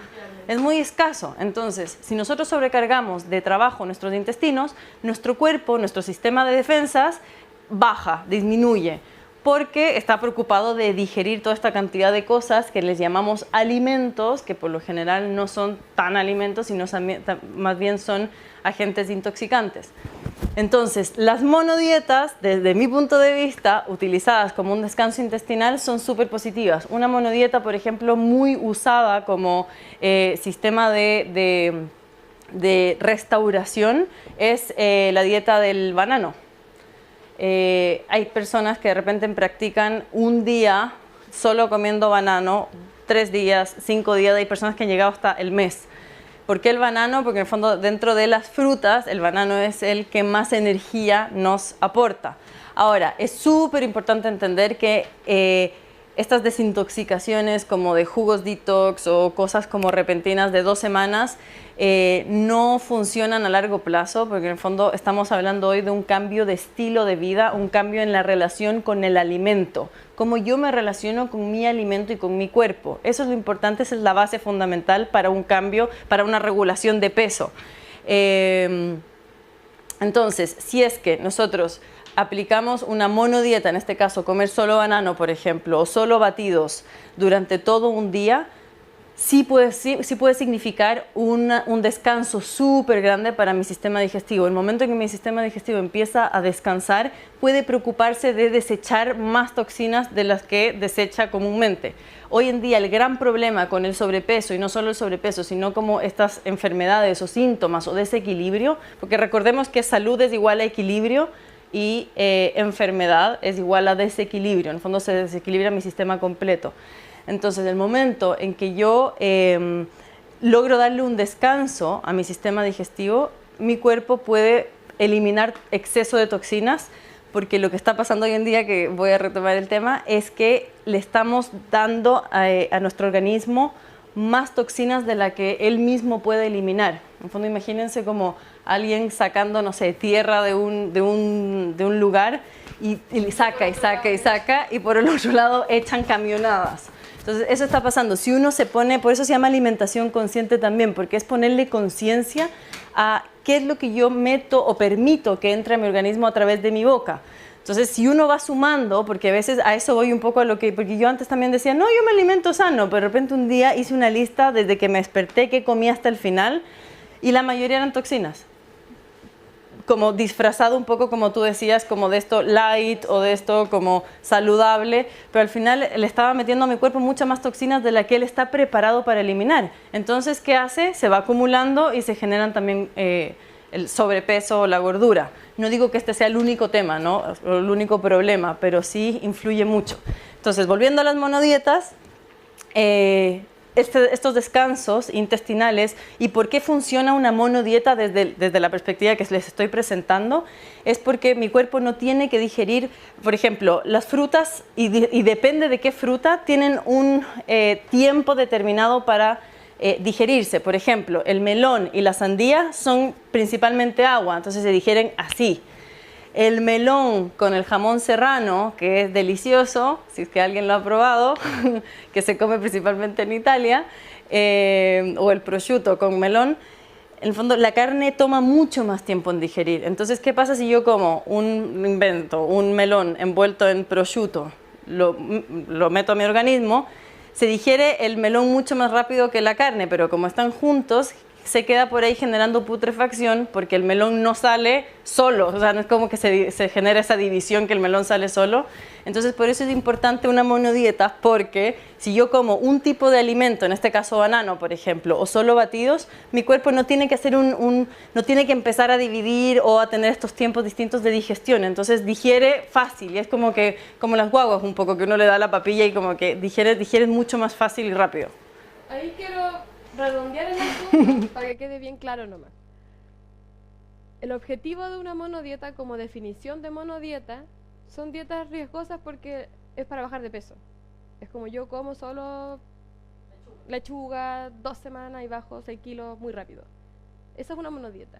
Es muy escaso. Entonces, si nosotros sobrecargamos de trabajo nuestros intestinos, nuestro cuerpo, nuestro sistema de defensas, baja, disminuye, porque está preocupado de digerir toda esta cantidad de cosas que les llamamos alimentos, que por lo general no son tan alimentos, sino más bien son agentes intoxicantes. Entonces, las monodietas, desde mi punto de vista, utilizadas como un descanso intestinal, son súper positivas. Una monodieta, por ejemplo, muy usada como sistema de restauración es la dieta del banano. Hay personas que de repente practican un día solo comiendo banano, 3 días, 5 días, hay personas que han llegado hasta el mes. ¿Por qué el banano? Porque en el fondo dentro de las frutas el banano es el que más energía nos aporta. Ahora, es súper importante entender que estas desintoxicaciones como de jugos detox o cosas como repentinas de 2 semanas no funcionan a largo plazo, porque en el fondo estamos hablando hoy de un cambio de estilo de vida, un cambio en la relación con el alimento, cómo yo me relaciono con mi alimento y con mi cuerpo. Eso es lo importante, esa es la base fundamental para un cambio, para una regulación de peso. Entonces, si es que nosotros aplicamos una monodieta, en este caso comer solo banano, por ejemplo, o solo batidos durante todo un día, sí puede significar un descanso súper grande para mi sistema digestivo. El momento en que mi sistema digestivo empieza a descansar, puede preocuparse de desechar más toxinas de las que desecha comúnmente. Hoy en día el gran problema con el sobrepeso, y no solo el sobrepeso, sino como estas enfermedades o síntomas o desequilibrio, porque recordemos que salud es igual a equilibrio y enfermedad es igual a desequilibrio. En el fondo se desequilibra mi sistema completo. Entonces, el momento en que yo logro darle un descanso a mi sistema digestivo, mi cuerpo puede eliminar exceso de toxinas, porque lo que está pasando hoy en día, que voy a retomar el tema, es que le estamos dando a nuestro organismo más toxinas de la que él mismo puede eliminar. En el fondo, imagínense como alguien sacando, no sé, tierra de un lugar y saca y saca y saca, y por el otro lado echan camionadas. Entonces, eso está pasando. Si uno se pone, por eso se llama alimentación consciente también, porque es ponerle conciencia a qué es lo que yo meto o permito que entre a mi organismo a través de mi boca. Entonces, si uno va sumando, porque a veces a eso voy un poco a lo que, porque yo antes también decía, no, yo me alimento sano, pero de repente un día hice una lista desde que me desperté, que comí hasta el final, y la mayoría eran toxinas. Como disfrazado un poco, como tú decías, como de esto light o de esto como saludable, pero al final le estaba metiendo a mi cuerpo muchas más toxinas de las que él está preparado para eliminar. Entonces, ¿qué hace? Se va acumulando y se generan también el sobrepeso o la gordura. No digo que este sea el único tema, ¿no? El único problema, pero sí influye mucho. Entonces, volviendo a las monodietas, estos descansos intestinales y por qué funciona una monodieta desde la perspectiva que les estoy presentando, es porque mi cuerpo no tiene que digerir, por ejemplo, las frutas, y depende de qué fruta, tienen un tiempo determinado para digerirse. Por ejemplo, el melón y la sandía son principalmente agua, entonces se digieren así. El melón con el jamón serrano, que es delicioso, si es que alguien lo ha probado, que se come principalmente en Italia, o el prosciutto con melón, en el fondo la carne toma mucho más tiempo en digerir. Entonces, ¿qué pasa si yo como un melón envuelto en prosciutto, lo meto a mi organismo? Se digiere el melón mucho más rápido que la carne, pero como están juntos, se queda por ahí generando putrefacción, porque el melón no sale solo, o sea, no es como que se genera esa división que el melón sale solo. Entonces, por eso es importante una monodieta, porque si yo como un tipo de alimento, en este caso banano, por ejemplo, o solo batidos, mi cuerpo no tiene que hacer no tiene que empezar a dividir o a tener estos tiempos distintos de digestión. Entonces, digiere fácil, y es como las guaguas un poco, que uno le da la papilla y como que digiere mucho más fácil y rápido. Ahí quiero redondear el asunto para que quede bien claro nomás. El objetivo de una monodieta, como definición de monodieta, son dietas riesgosas porque es para bajar de peso. Es como yo como solo lechuga 2 semanas y bajo 6 kilos muy rápido. Esa es una monodieta.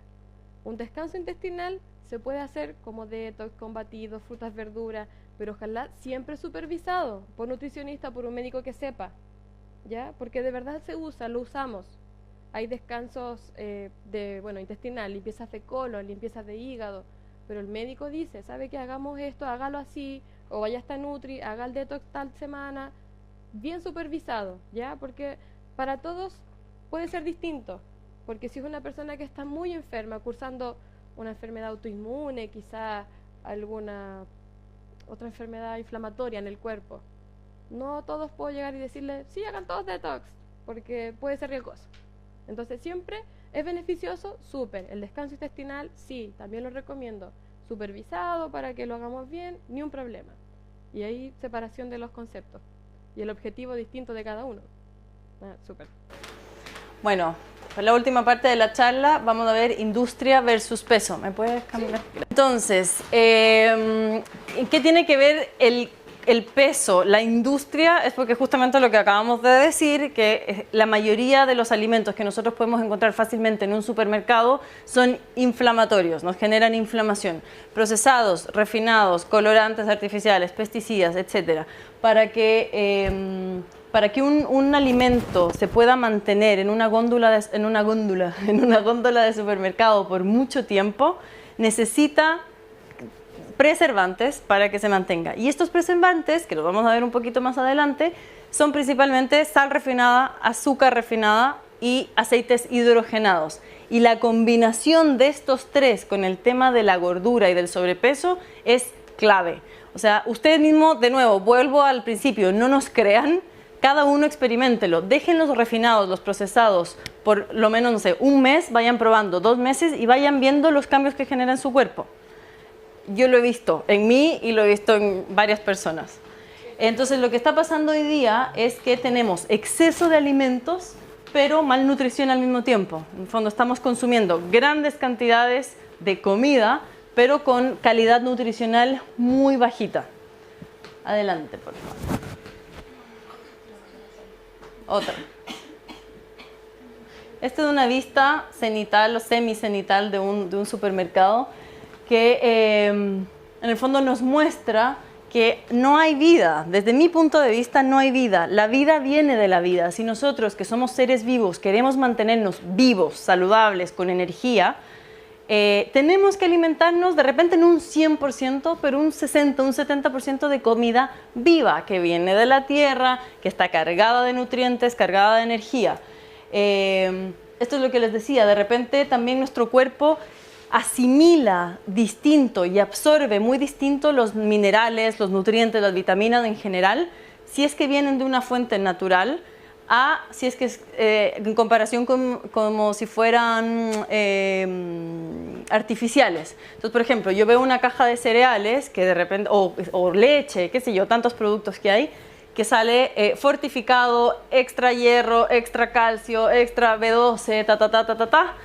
Un descanso intestinal se puede hacer como detox, con batidos, frutas, verduras, pero ojalá siempre supervisado por nutricionista, por un médico que sepa. ¿Ya? Porque de verdad se usa, lo usamos. Hay descansos intestinal, limpiezas de colon, limpiezas de hígado, pero el médico dice, ¿sabe qué? Hagamos esto, hágalo así, o vaya hasta Nutri, haga el detox tal semana, bien supervisado, ¿ya? Porque para todos puede ser distinto, porque si es una persona que está muy enferma, cursando una enfermedad autoinmune, quizá alguna otra enfermedad inflamatoria en el cuerpo, no todos puedo llegar y decirle, sí, hagan todos detox, porque puede ser riesgoso. Entonces siempre es beneficioso, súper. El descanso intestinal, sí, también lo recomiendo. Supervisado para que lo hagamos bien, ni un problema. Y ahí separación de los conceptos. Y el objetivo distinto de cada uno. Súper. Bueno, para la última parte de la charla vamos a ver industria versus peso. ¿Me puedes cambiar? Sí. Entonces, ¿qué tiene que ver el peso, la industria? Es porque justamente lo que acabamos de decir, que la mayoría de los alimentos que nosotros podemos encontrar fácilmente en un supermercado son inflamatorios, nos generan inflamación. Procesados, refinados, colorantes artificiales, pesticidas, etcétera. Para que un alimento se pueda mantener en una góndola de supermercado por mucho tiempo, necesita preservantes para que se mantenga. Y estos preservantes, que los vamos a ver un poquito más adelante, son principalmente sal refinada, azúcar refinada y aceites hidrogenados. Y la combinación de estos tres con el tema de la gordura y del sobrepeso es clave. O sea, ustedes mismos, de nuevo, vuelvo al principio, no nos crean, cada uno experiméntelo, dejen los refinados, los procesados, por lo menos, no sé, un mes, vayan probando, 2 meses y vayan viendo los cambios que genera en su cuerpo. Yo lo he visto en mí y lo he visto en varias personas. Entonces, lo que está pasando hoy día es que tenemos exceso de alimentos, pero malnutrición al mismo tiempo. En el fondo, estamos consumiendo grandes cantidades de comida, pero con calidad nutricional muy bajita. Adelante, por favor. Otra. Esta es una vista cenital o semicenital de un supermercado que en el fondo nos muestra que no hay vida. Desde mi punto de vista no hay vida. La vida viene de la vida. Si nosotros, que somos seres vivos, queremos mantenernos vivos, saludables, con energía, tenemos que alimentarnos de repente en un 100%, pero un 60, un 70% de comida viva, que viene de la tierra, que está cargada de nutrientes, cargada de energía. Esto es lo que les decía, de repente también nuestro cuerpo asimila distinto y absorbe muy distinto los minerales, los nutrientes, las vitaminas en general, si es que vienen de una fuente natural, a si es que en comparación con como si fueran artificiales. Entonces, por ejemplo, yo veo una caja de cereales que de repente, o leche, qué sé yo, tantos productos que hay, que sale fortificado, extra hierro, extra calcio, extra B12, ta.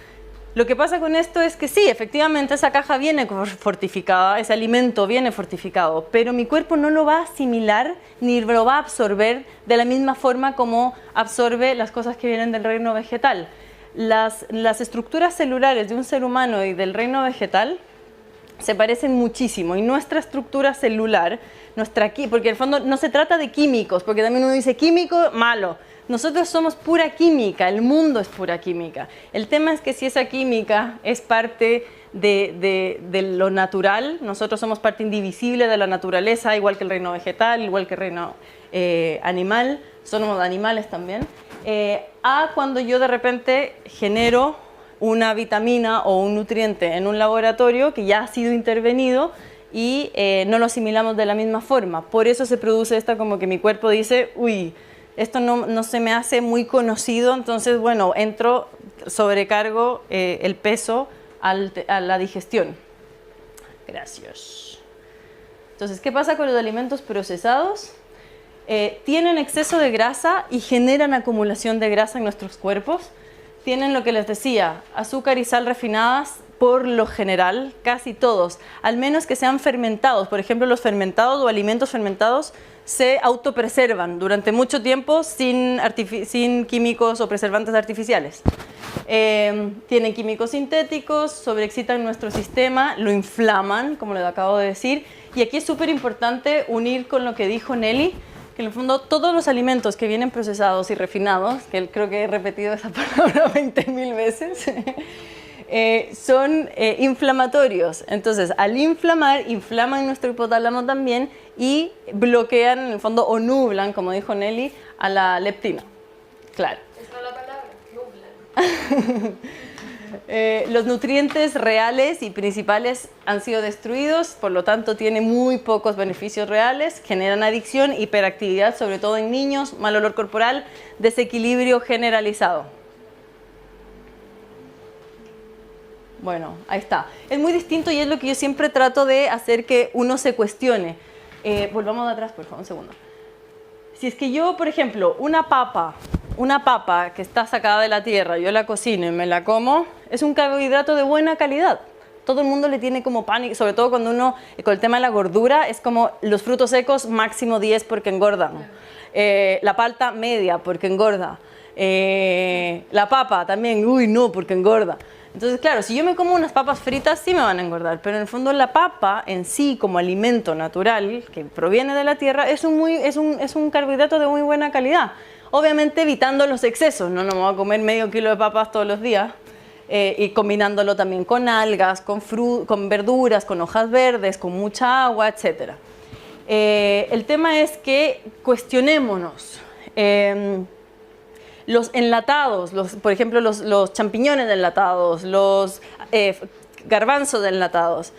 Lo que pasa con esto es que sí, efectivamente esa caja viene fortificada, ese alimento viene fortificado, pero mi cuerpo no lo va a asimilar ni lo va a absorber de la misma forma como absorbe las cosas que vienen del reino vegetal. Las estructuras celulares de un ser humano y del reino vegetal se parecen muchísimo, y nuestra estructura celular, porque en el fondo no se trata de químicos, porque también uno dice químico, malo. Nosotros somos pura química, el mundo es pura química. El tema es que si esa química es parte de lo natural, nosotros somos parte indivisible de la naturaleza, igual que el reino vegetal, igual que el reino animal, somos animales también, a cuando yo de repente genero una vitamina o un nutriente en un laboratorio que ya ha sido intervenido y no lo asimilamos de la misma forma. Por eso se produce esta como que mi cuerpo dice, uy, esto no se me hace muy conocido, entonces, bueno, sobrecargo el peso a la digestión. Gracias. Entonces, ¿qué pasa con los alimentos procesados? Tienen exceso de grasa y generan acumulación de grasa en nuestros cuerpos. Tienen lo que les decía, azúcar y sal refinadas por lo general, casi todos, al menos que sean fermentados. Por ejemplo, los fermentados o alimentos fermentados se autopreservan durante mucho tiempo sin químicos o preservantes artificiales. Tienen químicos sintéticos, sobreexcitan nuestro sistema, lo inflaman, como les acabo de decir. Y aquí es súper importante unir con lo que dijo Nelly, que en el fondo todos los alimentos que vienen procesados y refinados, que creo que he repetido esa palabra 20.000 veces, son inflamatorios. Entonces, al inflaman nuestro hipotálamo también y bloquean, en el fondo, o nublan, como dijo Nelly, a la leptina. Claro. Esa es la palabra, nublan. Los nutrientes reales y principales han sido destruidos, por lo tanto tiene muy pocos beneficios reales, generan adicción, hiperactividad, sobre todo en niños, mal olor corporal, desequilibrio generalizado. Bueno, ahí está. Es muy distinto y es lo que yo siempre trato de hacer que uno se cuestione. Volvamos de atrás, por favor, un segundo. Si es que yo, por ejemplo, una papa que está sacada de la tierra, yo la cocino y me la como, es un carbohidrato de buena calidad. Todo el mundo le tiene como pánico, sobre todo cuando uno, con el tema de la gordura, es como los frutos secos máximo 10 porque engordan. La palta media porque engorda. La papa también, uy, no, porque engorda. Entonces, claro, si yo me como unas papas fritas, sí me van a engordar, pero en el fondo la papa en sí, como alimento natural, que proviene de la tierra, es un carbohidrato de muy buena calidad. Obviamente evitando los excesos, no me voy a comer medio kilo de papas todos los días, y combinándolo también con algas, con verduras, con hojas verdes, con mucha agua, etc. El tema es que cuestionémonos. Los enlatados, por ejemplo, los champiñones enlatados, los garbanzos enlatados.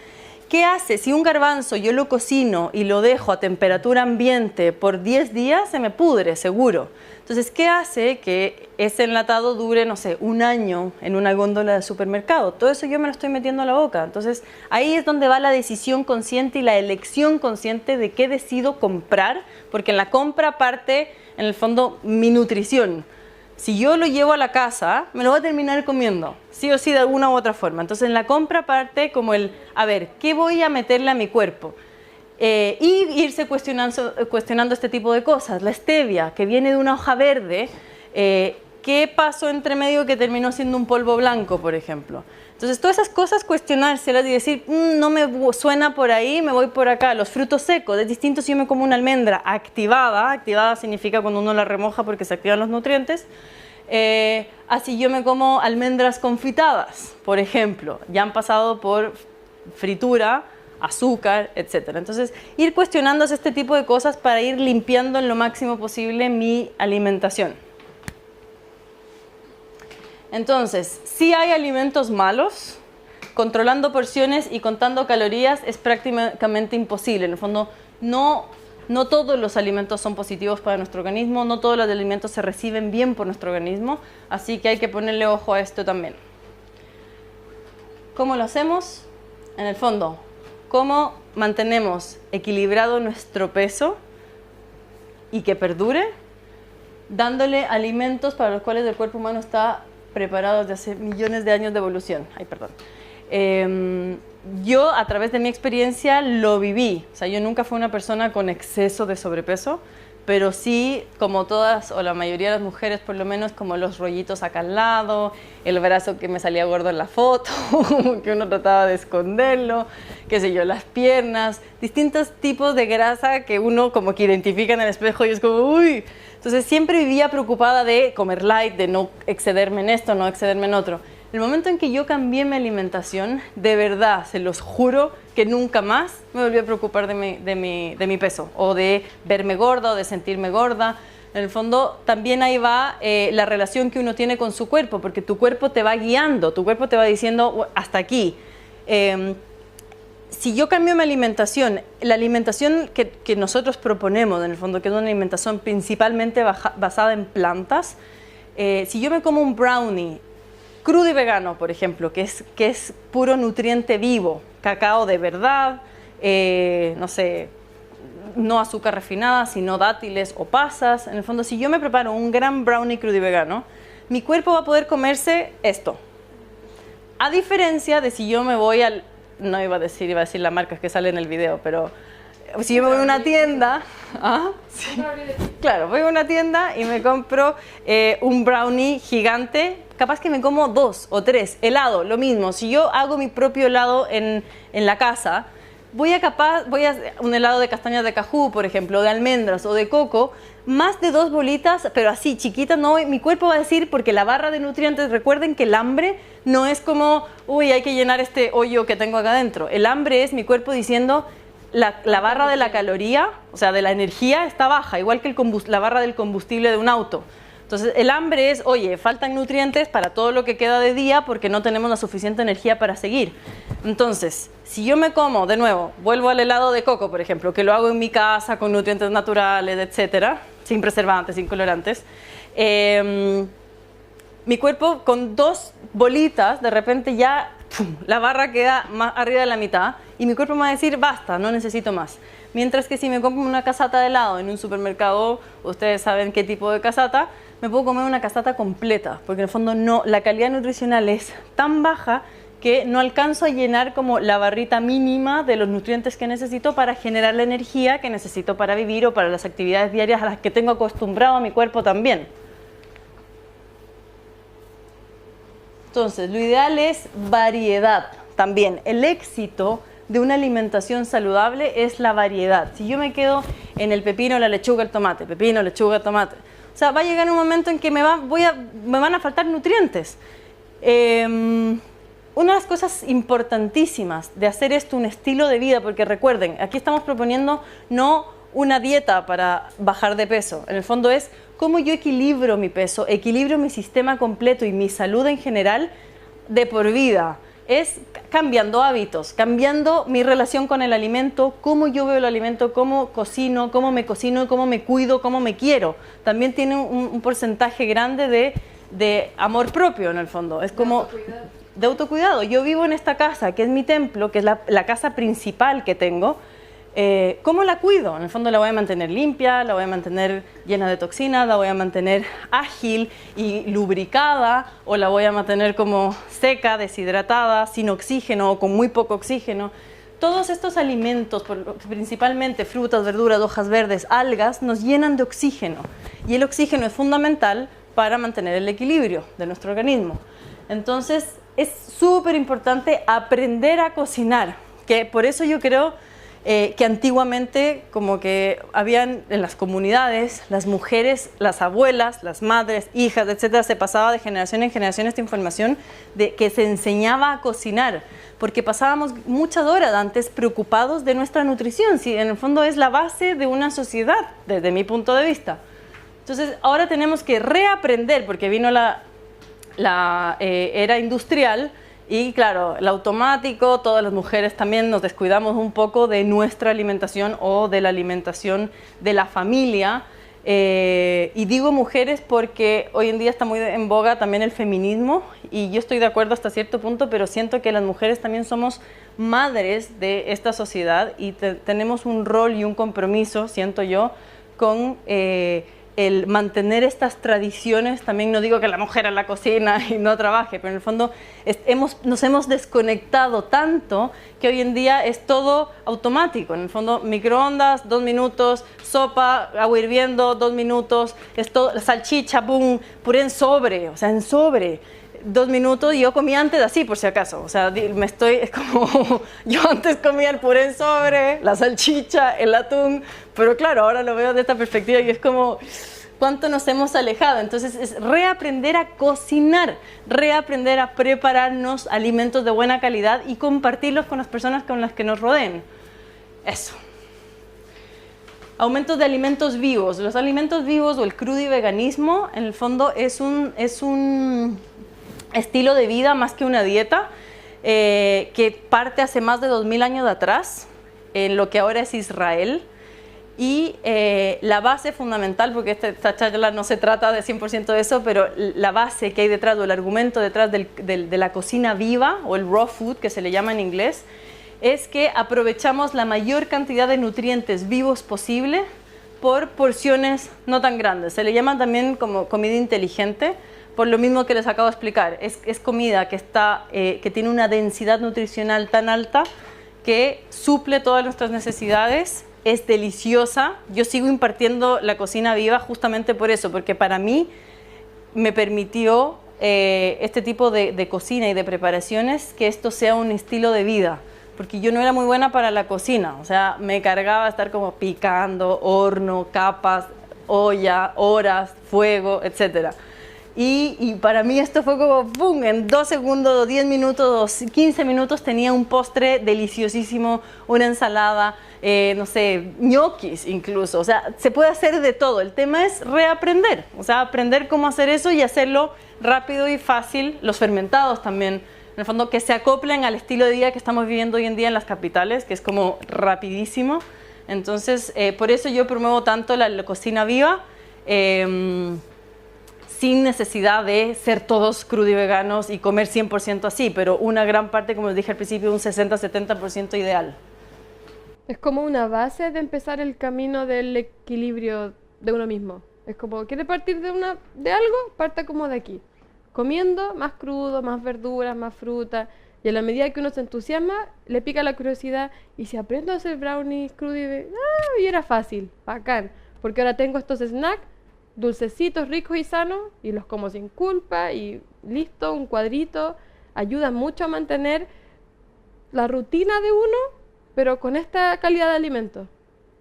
¿Qué hace? Si un garbanzo yo lo cocino y lo dejo a temperatura ambiente por 10 días, se me pudre, seguro. Entonces, ¿qué hace que ese enlatado dure, no sé, un año en una góndola de supermercado? Todo eso yo me lo estoy metiendo a la boca. Entonces, ahí es donde va la decisión consciente y la elección consciente de qué decido comprar, porque en la compra parte, en el fondo, mi nutrición. Si yo lo llevo a la casa, me lo voy a terminar comiendo, sí o sí, de alguna u otra forma. Entonces, en la compra parte como a ver, ¿qué voy a meterle a mi cuerpo? Y irse cuestionando este tipo de cosas. La stevia, que viene de una hoja verde, ¿qué pasó entre medio que terminó siendo un polvo blanco, por ejemplo? Entonces, todas esas cosas, cuestionárselas y decir, no me suena por ahí, me voy por acá. Los frutos secos, es distinto si yo me como una almendra activada significa cuando uno la remoja porque se activan los nutrientes, así yo me como almendras confitadas, por ejemplo, ya han pasado por fritura, azúcar, etc. Entonces, ir cuestionándose este tipo de cosas para ir limpiando en lo máximo posible mi alimentación. Entonces, si hay alimentos malos, controlando porciones y contando calorías es prácticamente imposible. En el fondo, no todos los alimentos son positivos para nuestro organismo, no todos los alimentos se reciben bien por nuestro organismo, así que hay que ponerle ojo a esto también. ¿Cómo lo hacemos? En el fondo, ¿cómo mantenemos equilibrado nuestro peso y que perdure? Dándole alimentos para los cuales el cuerpo humano está preparado desde hace millones de años de evolución. Yo, a través de mi experiencia, lo viví. O sea, yo nunca fui una persona con exceso de sobrepeso, pero sí, como todas, o la mayoría de las mujeres por lo menos, como los rollitos acá al lado, el brazo que me salía gordo en la foto, que uno trataba de esconderlo, qué sé yo, las piernas, distintos tipos de grasa que uno como que identifica en el espejo y es como, uy. Entonces siempre vivía preocupada de comer light, de no excederme en esto, no excederme en otro. El momento en que yo cambié mi alimentación, de verdad, se los juro que nunca más me volví a preocupar de mi peso, o de verme gorda, o de sentirme gorda. En el fondo, también ahí va la relación que uno tiene con su cuerpo, porque tu cuerpo te va guiando, tu cuerpo te va diciendo hasta aquí. Si yo cambio mi alimentación, la alimentación que nosotros proponemos, en el fondo, que es una alimentación principalmente basada en plantas, si yo me como un brownie crudo y vegano, por ejemplo, que es puro nutriente vivo, cacao de verdad, no sé, no azúcar refinada, sino dátiles o pasas. En el fondo, si yo me preparo un gran brownie crudo y vegano, mi cuerpo va a poder comerse esto. A diferencia de si yo me voy no iba a decir la marca que sale en el video, pero si yo me voy a una tienda, sí, claro, voy a una tienda y me compro un brownie gigante, capaz que me como 2 o 3, helado, lo mismo. Si yo hago mi propio helado en la casa, voy a un helado de castañas de cajú, por ejemplo, de almendras o de coco, más de 2 bolitas, pero así chiquitas, no, mi cuerpo va a decir, porque la barra de nutrientes, recuerden que el hambre no es como, uy, hay que llenar este hoyo que tengo acá adentro. El hambre es mi cuerpo diciendo, la barra de la caloría, o sea, de la energía está baja, igual que la barra del combustible de un auto. Entonces, el hambre es, oye, faltan nutrientes para todo lo que queda de día porque no tenemos la suficiente energía para seguir. Entonces, si yo me como, de nuevo, vuelvo al helado de coco, por ejemplo, que lo hago en mi casa con nutrientes naturales, etcétera, sin preservantes, sin colorantes, mi cuerpo con 2 bolitas, de repente ya la barra queda más arriba de la mitad y mi cuerpo me va a decir, basta, no necesito más. Mientras que si me compro una casata de helado en un supermercado, ustedes saben qué tipo de casata, me puedo comer una casata completa, porque en el fondo la calidad nutricional es tan baja que no alcanzo a llenar como la barrita mínima de los nutrientes que necesito para generar la energía que necesito para vivir o para las actividades diarias a las que tengo acostumbrado a mi cuerpo también. Entonces, lo ideal es variedad también. El éxito de una alimentación saludable es la variedad. Si yo me quedo en el pepino, la lechuga, el tomate, pepino, lechuga, tomate, o sea, va a llegar un momento en que me van a faltar nutrientes. Una de las cosas importantísimas de hacer esto un estilo de vida, porque recuerden, aquí estamos proponiendo no una dieta para bajar de peso, en el fondo es cómo yo equilibro mi peso, equilibro mi sistema completo y mi salud en general de por vida. Es cambiando hábitos, cambiando mi relación con el alimento, cómo yo veo el alimento, cómo cocino, cómo me cuido, cómo me quiero. También tiene un porcentaje grande de amor propio en el fondo, es como de autocuidado. Yo vivo en esta casa, que es mi templo, que es la casa principal que tengo. ¿Cómo la cuido? En el fondo la voy a mantener limpia, la voy a mantener llena de toxinas, la voy a mantener ágil y lubricada, o la voy a mantener como seca, deshidratada, sin oxígeno o con muy poco oxígeno. Todos estos alimentos, principalmente frutas, verduras, hojas verdes, algas, nos llenan de oxígeno. Y el oxígeno es fundamental para mantener el equilibrio de nuestro organismo. Entonces, es súper importante aprender a cocinar, que por eso yo creo que antiguamente como que habían en las comunidades, las mujeres, las abuelas, las madres, hijas, etcétera, se pasaba de generación en generación esta información de que se enseñaba a cocinar, porque pasábamos muchas horas antes preocupados de nuestra nutrición, si en el fondo es la base de una sociedad, desde mi punto de vista. Entonces ahora tenemos que reaprender, porque vino la era industrial. Y claro, el automático, todas las mujeres también nos descuidamos un poco de nuestra alimentación o de la alimentación de la familia. Y digo mujeres porque hoy en día está muy en boga también el feminismo y yo estoy de acuerdo hasta cierto punto, pero siento que las mujeres también somos madres de esta sociedad y tenemos un rol y un compromiso, siento yo, con el mantener estas tradiciones. También no digo que la mujer en la cocina y no trabaje, pero en el fondo nos hemos desconectado tanto que hoy en día es todo automático. En el fondo, microondas, 2 minutos, sopa, agua hirviendo, 2 minutos, esto, salchicha, boom, puré en sobre, o sea, en sobre. 2 minutos y yo comía antes así, por si acaso. O sea, es como, yo antes comía el puré en sobre, la salchicha, el atún, pero claro, ahora lo veo de esta perspectiva y es como, ¿cuánto nos hemos alejado? Entonces es reaprender a cocinar, reaprender a prepararnos alimentos de buena calidad y compartirlos con las personas con las que nos rodeen. Eso. Aumento de alimentos vivos. Los alimentos vivos o el crudo y veganismo, en el fondo, es un estilo de vida más que una dieta que parte hace más de 2000 años de atrás en lo que ahora es Israel y la base fundamental, porque esta charla no se trata de 100% de eso, pero la base que hay detrás o el argumento detrás de la cocina viva o el raw food que se le llama en inglés es que aprovechamos la mayor cantidad de nutrientes vivos posible por porciones no tan grandes. Se le llama también como comida inteligente, por lo mismo que les acabo de explicar. Es comida que tiene una densidad nutricional tan alta que suple todas nuestras necesidades, es deliciosa. Yo sigo impartiendo la cocina viva justamente por eso, porque para mí me permitió este tipo de cocina y de preparaciones que esto sea un estilo de vida, porque yo no era muy buena para la cocina, o sea, me cargaba estar como picando, horno, capas, olla, horas, fuego, etcétera. Y para mí esto fue como ¡boom! En 2 segundos, 10 minutos, 15 minutos tenía un postre deliciosísimo, una ensalada, no sé, ñoquis incluso. O sea, se puede hacer de todo. El tema es reaprender, o sea, aprender cómo hacer eso y hacerlo rápido y fácil. Los fermentados también, en el fondo, que se acoplen al estilo de vida que estamos viviendo hoy en día en las capitales, que es como rapidísimo. Entonces, por eso yo promuevo tanto la cocina viva, sin necesidad de ser todos crudo y veganos y comer 100% así, pero una gran parte, como les dije al principio, un 60-70% ideal. Es como una base de empezar el camino del equilibrio de uno mismo. Es como, ¿quiere partir de algo? Parta como de aquí. Comiendo más crudo, más verduras, más fruta. Y a la medida que uno se entusiasma, le pica la curiosidad. Y si aprendo a hacer brownies crudo y era fácil, bacán. Porque ahora tengo estos snacks dulcecitos, ricos y sanos, y los como sin culpa, y listo, un cuadrito. Ayuda mucho a mantener la rutina de uno, pero con esta calidad de alimentos.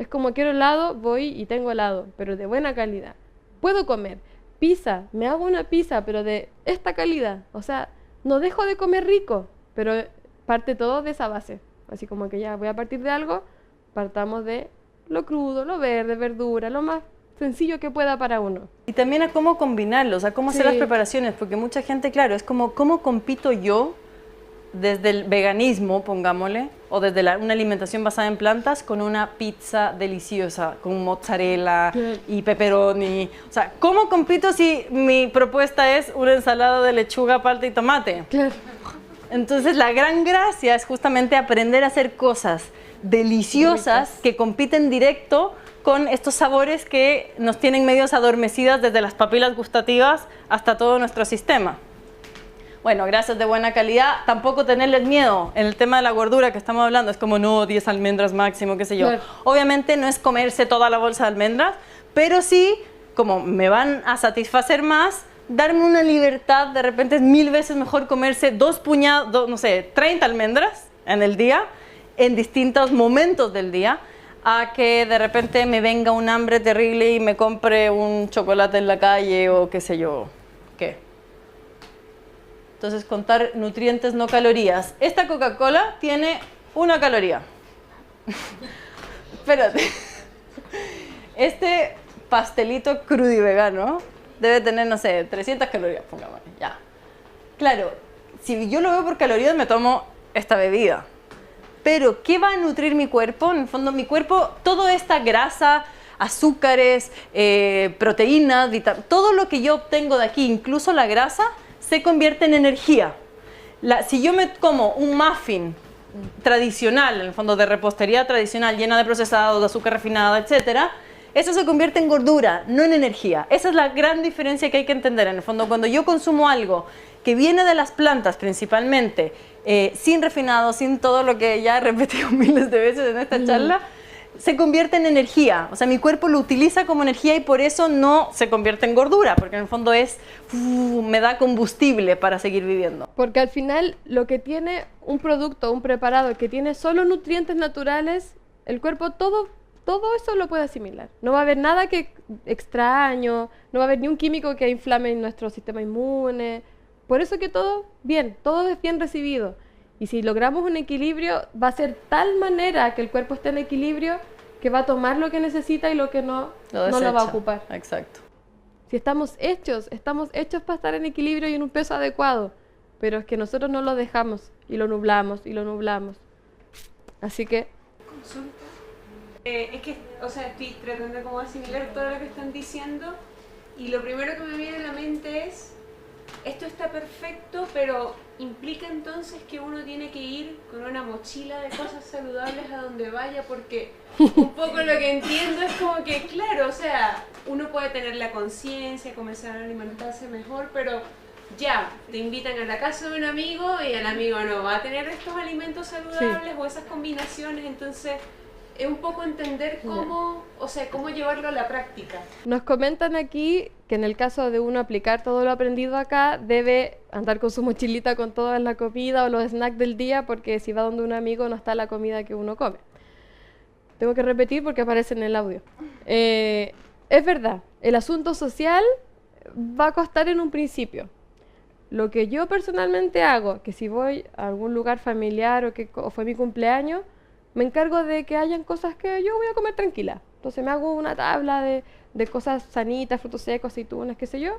Es como quiero helado, voy y tengo helado, pero de buena calidad. Puedo comer pizza, me hago una pizza, pero de esta calidad. O sea, no dejo de comer rico, pero parte todo de esa base. Así como que ya voy a partir de algo, partamos de lo crudo, lo verde, verdura, lo más sencillo que pueda para uno. Y también a cómo combinarlos, a cómo hacer Sí. las preparaciones, porque mucha gente, claro, es como, ¿cómo compito yo desde el veganismo, pongámosle, o desde una alimentación basada en plantas con una pizza deliciosa, con mozzarella Claro. y pepperoni? O sea, ¿cómo compito si mi propuesta es una ensalada de lechuga, palta y tomate? Claro. Entonces, la gran gracia es justamente aprender a hacer cosas deliciosas Ricas. que compiten directo con estos sabores que nos tienen medios adormecidas desde las papilas gustativas hasta todo nuestro sistema. Bueno, grasas de buena calidad, tampoco tenerles miedo. En el tema de la gordura que estamos hablando, es como no, 10 almendras máximo, qué sé yo. Claro. Obviamente no es comerse toda la bolsa de almendras, pero sí, como me van a satisfacer más, darme una libertad. De repente es 1000 veces mejor comerse 2 puñados, no sé, 30 almendras en el día, en distintos momentos del día, a que de repente me venga un hambre terrible y me compre un chocolate en la calle o qué sé yo, qué. Entonces, contar nutrientes, no calorías. Esta Coca-Cola tiene 1 caloría. Espérate. Este pastelito crudo y vegano debe tener, no sé, 300 calorías, pongámosle, ya. Claro, si yo lo veo por calorías, me tomo esta bebida. Pero, ¿qué va a nutrir mi cuerpo? En el fondo, mi cuerpo, toda esta grasa, azúcares, proteínas, todo lo que yo obtengo de aquí, incluso la grasa, se convierte en energía. Si yo me como un muffin tradicional, en el fondo de repostería tradicional, llena de procesados, de azúcar refinada, etcétera, eso se convierte en gordura, no en energía. Esa es la gran diferencia que hay que entender. En el fondo, cuando yo consumo algo que viene de las plantas principalmente, sin refinado, sin todo lo que ya he repetido miles de veces en esta charla, se convierte en energía. O sea, mi cuerpo lo utiliza como energía y por eso no se convierte en gordura, porque en el fondo me da combustible para seguir viviendo. Porque al final lo que tiene un producto, un preparado que tiene solo nutrientes naturales, el cuerpo todo eso lo puede asimilar. No va a haber nada que extraño, no va a haber ni un químico que inflame nuestro sistema inmune. Por eso que todo es bien recibido. Y si logramos un equilibrio, va a ser tal manera que el cuerpo esté en equilibrio que va a tomar lo que necesita y lo que no lo va a desecha. ocupar. Exacto. Si estamos hechos para estar en equilibrio y en un peso adecuado, pero es que nosotros no lo dejamos y lo nublamos y lo nublamos. Así que Consulta. Es que, o sea, estoy tratando de como asimilar todo lo que están diciendo y lo primero que me viene a la mente es, esto está perfecto, pero implica entonces que uno tiene que ir con una mochila de cosas saludables a donde vaya, porque un poco lo que entiendo es como que, claro, o sea, uno puede tener la conciencia, comenzar a alimentarse mejor, pero ya, te invitan a la casa de un amigo y el amigo no va a tener estos alimentos saludables o esas combinaciones, entonces es un poco entender cómo, o sea, cómo llevarlo a la práctica. nos comentan aquí que en el caso de uno aplicar todo lo aprendido acá, debe andar con su mochilita con toda la comida o los snacks del día, porque si va donde un amigo no está la comida que uno come. Tengo que repetir porque aparece en el audio. Es verdad, el asunto social va a costar en un principio. Lo que yo personalmente hago, que si voy a algún lugar familiar o fue mi cumpleaños, me encargo de que hayan cosas que yo voy a comer tranquila. Entonces me hago una tabla de cosas sanitas, frutos secos, aceitunas, qué sé yo,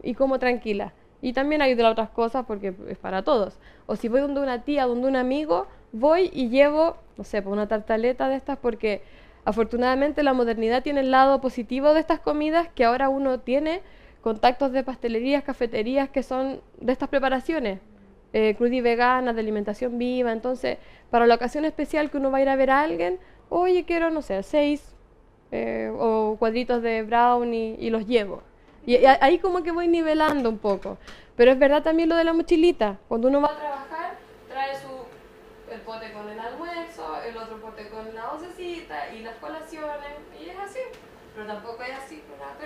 y como tranquila. Y también hay de las otras cosas porque es para todos. O si voy donde una tía, donde un amigo, voy y llevo, no sé, una tartaleta de estas, porque afortunadamente la modernidad tiene el lado positivo de estas comidas, que ahora uno tiene contactos de pastelerías, cafeterías que son de estas preparaciones, cruda y vegana, de alimentación viva. Entonces, para la ocasión especial que uno va a ir a ver a alguien, oye, quiero, no sé, 6 o cuadritos de brownie y los llevo. Y ahí como que voy nivelando un poco. Pero es verdad también lo de la mochilita. Cuando uno va a trabajar, trae el pote con el almuerzo, el otro pote con la oncecita y las colaciones, y es así. Pero tampoco es así,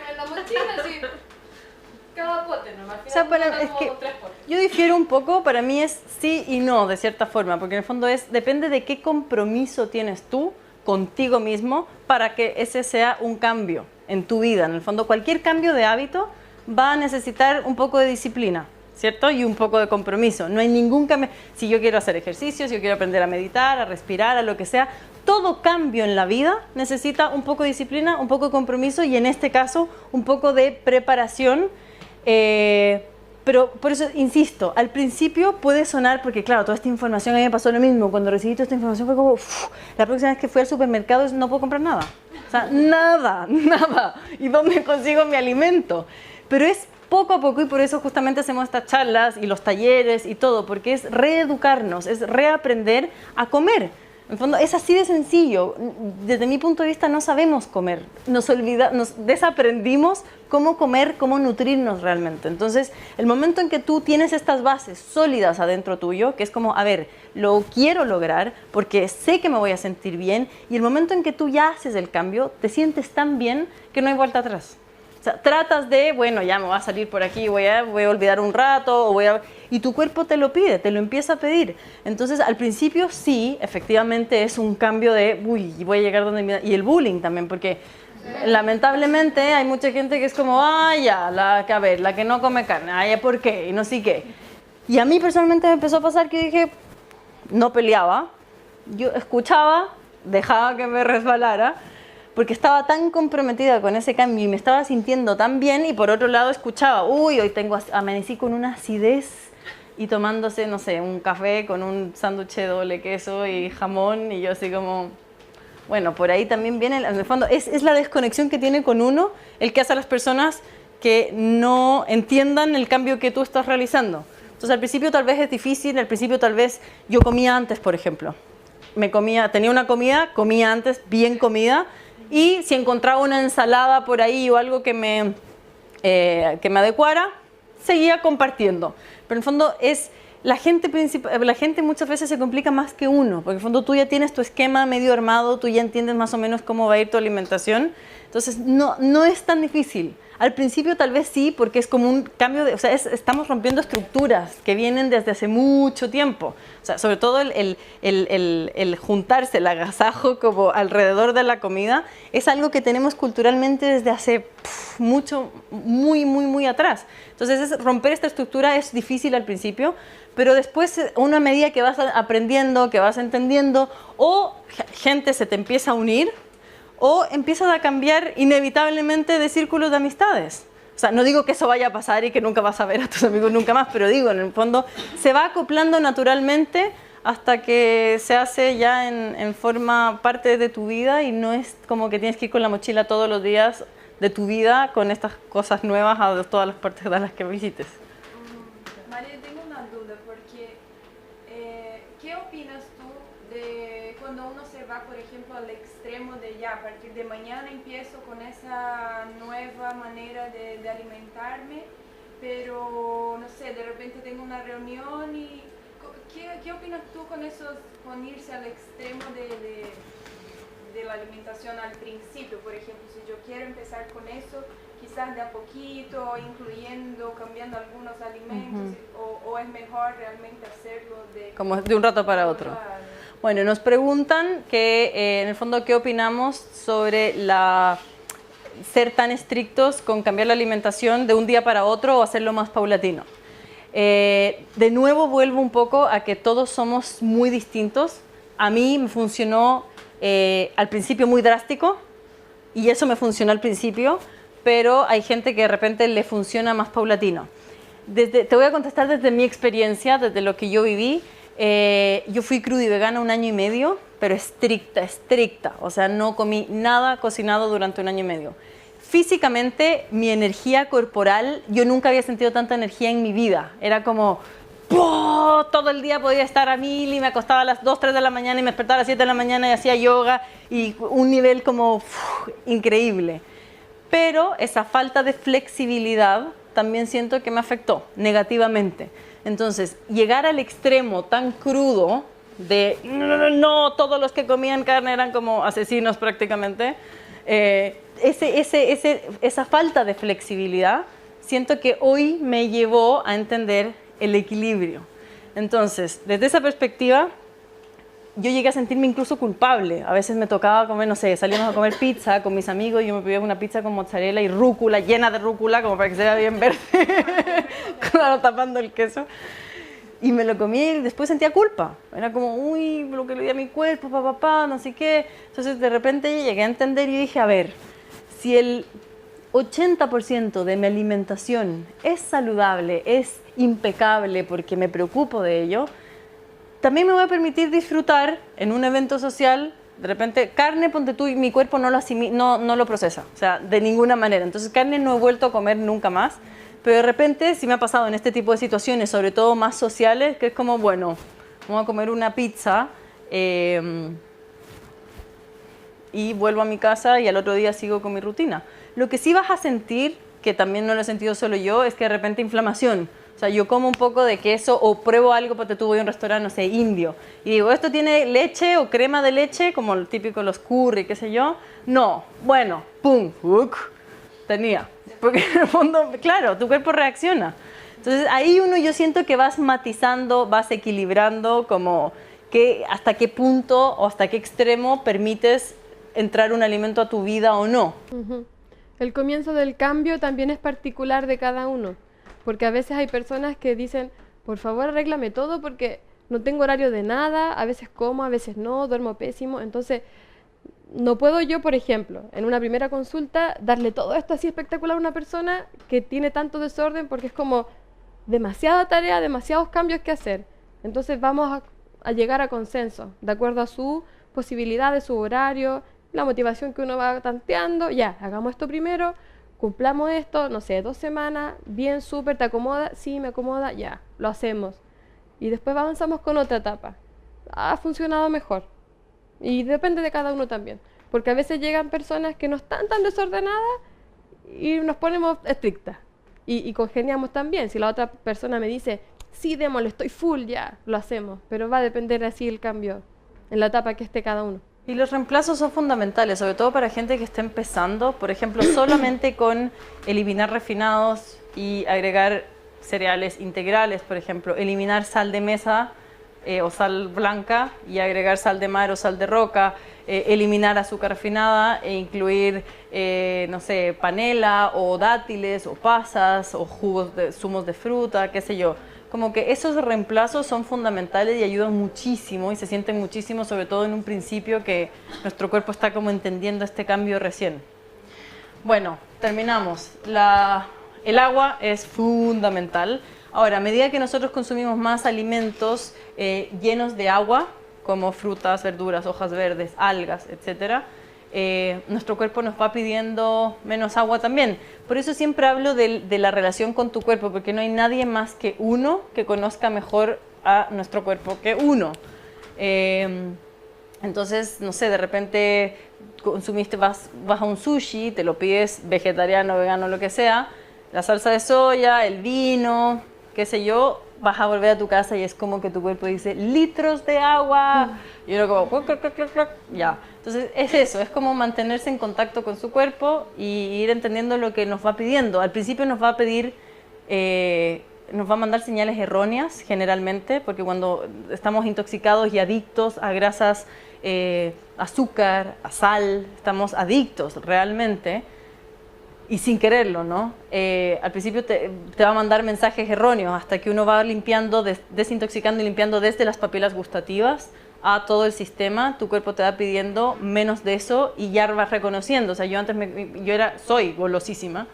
en la mochila, así. Cada pote, ¿no? Al final Es que yo difiero un poco, para mí es sí y no, de cierta forma, porque en el fondo depende de qué compromiso tienes tú contigo mismo para que ese sea un cambio en tu vida. En el fondo, cualquier cambio de hábito va a necesitar un poco de disciplina. ¿cierto? Y un poco de compromiso. No hay ningún cambio. Si yo quiero hacer ejercicios, si yo quiero aprender a meditar, a respirar, a lo que sea, todo cambio en la vida necesita un poco de disciplina, un poco de compromiso y en este caso un poco de preparación. Pero por eso insisto, al principio puede sonar, porque claro, toda esta información, a mí me pasó lo mismo, cuando recibí toda esta información fue como, la próxima vez que fui al supermercado no puedo comprar nada. O sea, nada. ¿Y dónde consigo mi alimento? Pero es poco a poco y por eso justamente hacemos estas charlas y los talleres y todo, porque es reeducarnos, es reaprender a comer. En el fondo es así de sencillo. Desde mi punto de vista no sabemos comer, nos desaprendimos cómo comer, cómo nutrirnos realmente. Entonces, el momento en que tú tienes estas bases sólidas adentro tuyo, que es como, a ver, lo quiero lograr porque sé que me voy a sentir bien, y el momento en que tú ya haces el cambio, te sientes tan bien que no hay vuelta atrás. O sea, tratas de, bueno, ya me voy a salir por aquí, voy a olvidar un rato, y tu cuerpo te lo pide, te lo empieza a pedir. Entonces, al principio sí, efectivamente es un cambio de, uy, voy a llegar donde... Y el bullying también, porque lamentablemente hay mucha gente que es como, ya, la que no come carne, ¿por qué? Y no sé qué. Y a mí personalmente me empezó a pasar que dije, no peleaba, yo escuchaba, dejaba que me resbalara, porque estaba tan comprometida con ese cambio y me estaba sintiendo tan bien, y por otro lado escuchaba, uy, hoy amanecí con una acidez, y tomándose, no sé, un café con un sándwich de doble queso y jamón, y yo así como, bueno, por ahí también viene, en el fondo, es la desconexión que tiene con uno el que hace a las personas que no entiendan el cambio que tú estás realizando. Entonces al principio tal vez es difícil, al principio tal vez yo comía antes, por ejemplo, tenía una comida, comía antes, bien comida, y si encontraba una ensalada por ahí o algo que me adecuara, seguía compartiendo. Pero en el fondo la gente muchas veces se complica más que uno, porque en el fondo tú ya tienes tu esquema medio armado, tú ya entiendes más o menos cómo va a ir tu alimentación, entonces no es tan difícil. Al principio tal vez sí, porque es como un cambio o sea, estamos rompiendo estructuras que vienen desde hace mucho tiempo. O sea, sobre todo el juntarse, el agasajo como alrededor de la comida, es algo que tenemos culturalmente desde hace mucho, muy atrás. Entonces romper esta estructura es difícil al principio, pero después, una medida que vas aprendiendo, que vas entendiendo, o gente se te empieza a unir, o empiezas a cambiar inevitablemente de círculos de amistades. O sea, no digo que eso vaya a pasar y que nunca vas a ver a tus amigos nunca más, pero digo, en el fondo se va acoplando naturalmente hasta que se hace ya en forma parte de tu vida, y no es como que tienes que ir con la mochila todos los días de tu vida con estas cosas nuevas a todas las partes de las que visites. María, tengo una duda, porque ¿qué opinas tú de cuando uno se va, por ejemplo, al extremo de ya, a partir de mañana empiezo con esa nueva manera de alimentarme, pero no sé, de repente tengo una reunión y ¿qué opinas tú con irse al extremo de la alimentación al principio? Por ejemplo, si yo quiero empezar con eso, quizás de a poquito, incluyendo, cambiando algunos alimentos, o es mejor realmente hacerlo como de un rato para otro. Bueno, nos preguntan que en el fondo qué opinamos sobre ser tan estrictos con cambiar la alimentación de un día para otro o hacerlo más paulatino. De nuevo vuelvo un poco a que todos somos muy distintos. A mí me funcionó al principio muy drástico, y eso me funcionó al principio, pero hay gente que de repente le funciona más paulatino. Te voy a contestar desde mi experiencia, desde lo que yo viví. Yo fui cruda y vegana 1 año y medio, pero estricta, o sea, no comí nada cocinado durante 1 año y medio. Físicamente, mi energía corporal, yo nunca había sentido tanta energía en mi vida. Era como, ¡oh! Todo el día podía estar a 1000 y me acostaba a las 2, 3 de la mañana y me despertaba a las 7 de la mañana y hacía yoga, y un nivel como increíble. Pero esa falta de flexibilidad también siento que me afectó negativamente. Entonces, llegar al extremo tan crudo de no, todos los que comían carne eran como asesinos prácticamente, esa falta de flexibilidad siento que hoy me llevó a entender el equilibrio. Entonces, desde esa perspectiva, yo llegué a sentirme incluso culpable. A veces me tocaba comer, no sé, salíamos a comer pizza con mis amigos y yo me pedía una pizza con mozzarella y rúcula, llena de rúcula, como para que se vea bien verde, claro, tapando el queso. Y me lo comí y después sentía culpa. Era como, uy, lo que le di a mi cuerpo, papá, no sé qué. Entonces de repente llegué a entender y dije, a ver, si el 80% de mi alimentación es saludable, es impecable porque me preocupo de ello, también me voy a permitir disfrutar en un evento social, de repente, carne, ponte tú, y mi cuerpo no lo procesa, o sea, de ninguna manera. Entonces, carne no he vuelto a comer nunca más, pero de repente sí me ha pasado en este tipo de situaciones, sobre todo más sociales, que es como, bueno, vamos a comer una pizza y vuelvo a mi casa y al otro día sigo con mi rutina. Lo que sí vas a sentir, que también no lo he sentido solo yo, es que de repente inflamación. O sea, yo como un poco de queso o pruebo algo, porque tú voy a un restaurante, no sé, indio, y digo, ¿esto tiene leche o crema de leche? Como el típico, los curry, qué sé yo. No, bueno, pum, tenía. Porque en el fondo, claro, tu cuerpo reacciona. Entonces, ahí yo siento que vas matizando, vas equilibrando, como que hasta qué punto o hasta qué extremo permites entrar un alimento a tu vida o no. El comienzo del cambio también es particular de cada uno. Porque a veces hay personas que dicen, por favor arréglame todo porque no tengo horario de nada, a veces como, a veces no, duermo pésimo. Entonces, no puedo yo, por ejemplo, en una primera consulta, darle todo esto así espectacular a una persona que tiene tanto desorden porque es como demasiada tarea, demasiados cambios que hacer. Entonces vamos a llegar a consenso, de acuerdo a su posibilidad, de su horario, la motivación que uno va tanteando. Ya, hagamos esto primero. Cumplamos esto, no sé, 2 semanas, bien, súper, ¿te acomoda? Sí, me acomoda, ya, lo hacemos. Y después avanzamos con otra etapa. Ha funcionado mejor. Y depende de cada uno también. Porque a veces llegan personas que no están tan desordenadas y nos ponemos estrictas. Y congeniamos también. Si la otra persona me dice, sí, démosle, estoy full, ya, lo hacemos. Pero va a depender así el cambio en la etapa que esté cada uno. Y los reemplazos son fundamentales, sobre todo para gente que está empezando, por ejemplo, solamente con eliminar refinados y agregar cereales integrales, por ejemplo, eliminar sal de mesa o sal blanca y agregar sal de mar o sal de roca, eliminar azúcar refinada e incluir, no sé, panela o dátiles o pasas o zumos de fruta, qué sé yo. Como que esos reemplazos son fundamentales y ayudan muchísimo y se sienten muchísimo, sobre todo en un principio que nuestro cuerpo está como entendiendo este cambio recién. Bueno, terminamos. El agua es fundamental. Ahora, a medida que nosotros consumimos más alimentos llenos de agua, como frutas, verduras, hojas verdes, algas, etcétera, nuestro cuerpo nos va pidiendo menos agua también. Por eso siempre hablo de la relación con tu cuerpo, porque no hay nadie más que uno que conozca mejor a nuestro cuerpo que uno. Entonces, no sé, de repente vas a un sushi, te lo pides vegetariano, vegano, lo que sea, la salsa de soya, el vino, qué sé yo, vas a volver a tu casa y es como que tu cuerpo dice litros de agua y uno como ya. Entonces es eso, es como mantenerse en contacto con su cuerpo y ir entendiendo lo que nos va pidiendo. Al principio nos va a pedir, nos va a mandar señales erróneas generalmente, porque cuando estamos intoxicados y adictos a grasas, azúcar, a sal, estamos adictos realmente. Y sin quererlo, ¿no? Al principio te va a mandar mensajes erróneos hasta que uno va limpiando, desintoxicando y limpiando desde las papilas gustativas a todo el sistema. Tu cuerpo te va pidiendo menos de eso y ya vas reconociendo. O sea, yo antes soy golosísima.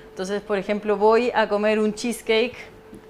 Entonces, por ejemplo, voy a comer un cheesecake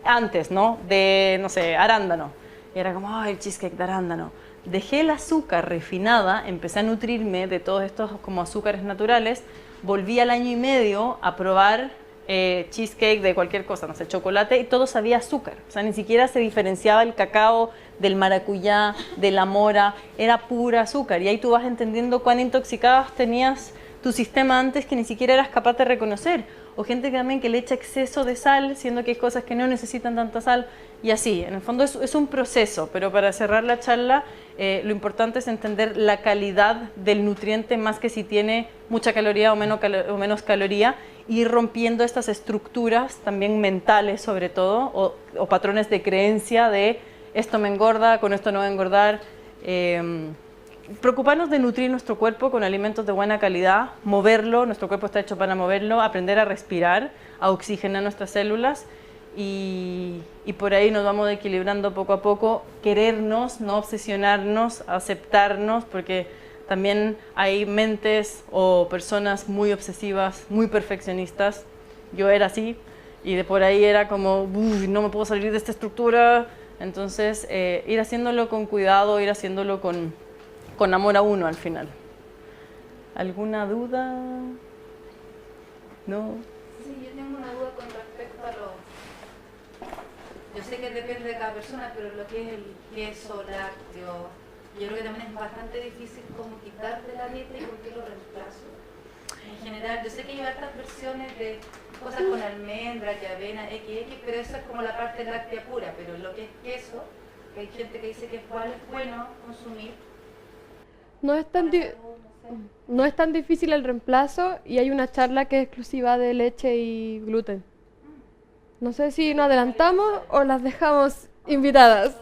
antes, ¿no? De, no sé, arándano. Y era como, ay, el cheesecake de arándano. Dejé el azúcar refinada, empecé a nutrirme de todos estos como azúcares naturales. Volví al año y medio a probar cheesecake de cualquier cosa, no sé, chocolate, y todo sabía azúcar. O sea, ni siquiera se diferenciaba el cacao del maracuyá, de la mora, era pura azúcar. Y ahí tú vas entendiendo cuán intoxicadas tenías tu sistema antes que ni siquiera eras capaz de reconocer. O gente que también que le echa exceso de sal, siendo que hay cosas que no necesitan tanta sal, y así. En el fondo es un proceso, pero para cerrar la charla, lo importante es entender la calidad del nutriente más que si tiene mucha caloría o menos caloría, y ir rompiendo estas estructuras también mentales sobre todo, o patrones de creencia de esto me engorda, con esto no voy a engordar, Preocuparnos de nutrir nuestro cuerpo con alimentos de buena calidad, moverlo, nuestro cuerpo está hecho para moverlo, aprender a respirar, a oxigenar nuestras células y por ahí nos vamos equilibrando poco a poco, querernos, no obsesionarnos, aceptarnos, porque también hay mentes o personas muy obsesivas, muy perfeccionistas. Yo era así y de por ahí era como, no me puedo salir de esta estructura. Entonces, ir haciéndolo con cuidado, ir haciéndolo con amor a uno al final. ¿Alguna duda? ¿No? Sí, yo tengo una duda con respecto a lo... Yo sé que depende de cada persona, pero lo que es el queso, lácteo, yo creo que también es bastante difícil como quitar de la dieta y por qué lo reemplazo. En general, yo sé que hay otras versiones de cosas con almendra, que avena, XX, pero eso es como la parte láctea pura, pero lo que es queso, que hay gente que dice que igual es bueno consumir. No es tan difícil el reemplazo y hay una charla que es exclusiva de leche y gluten. No sé si nos adelantamos o las dejamos invitadas.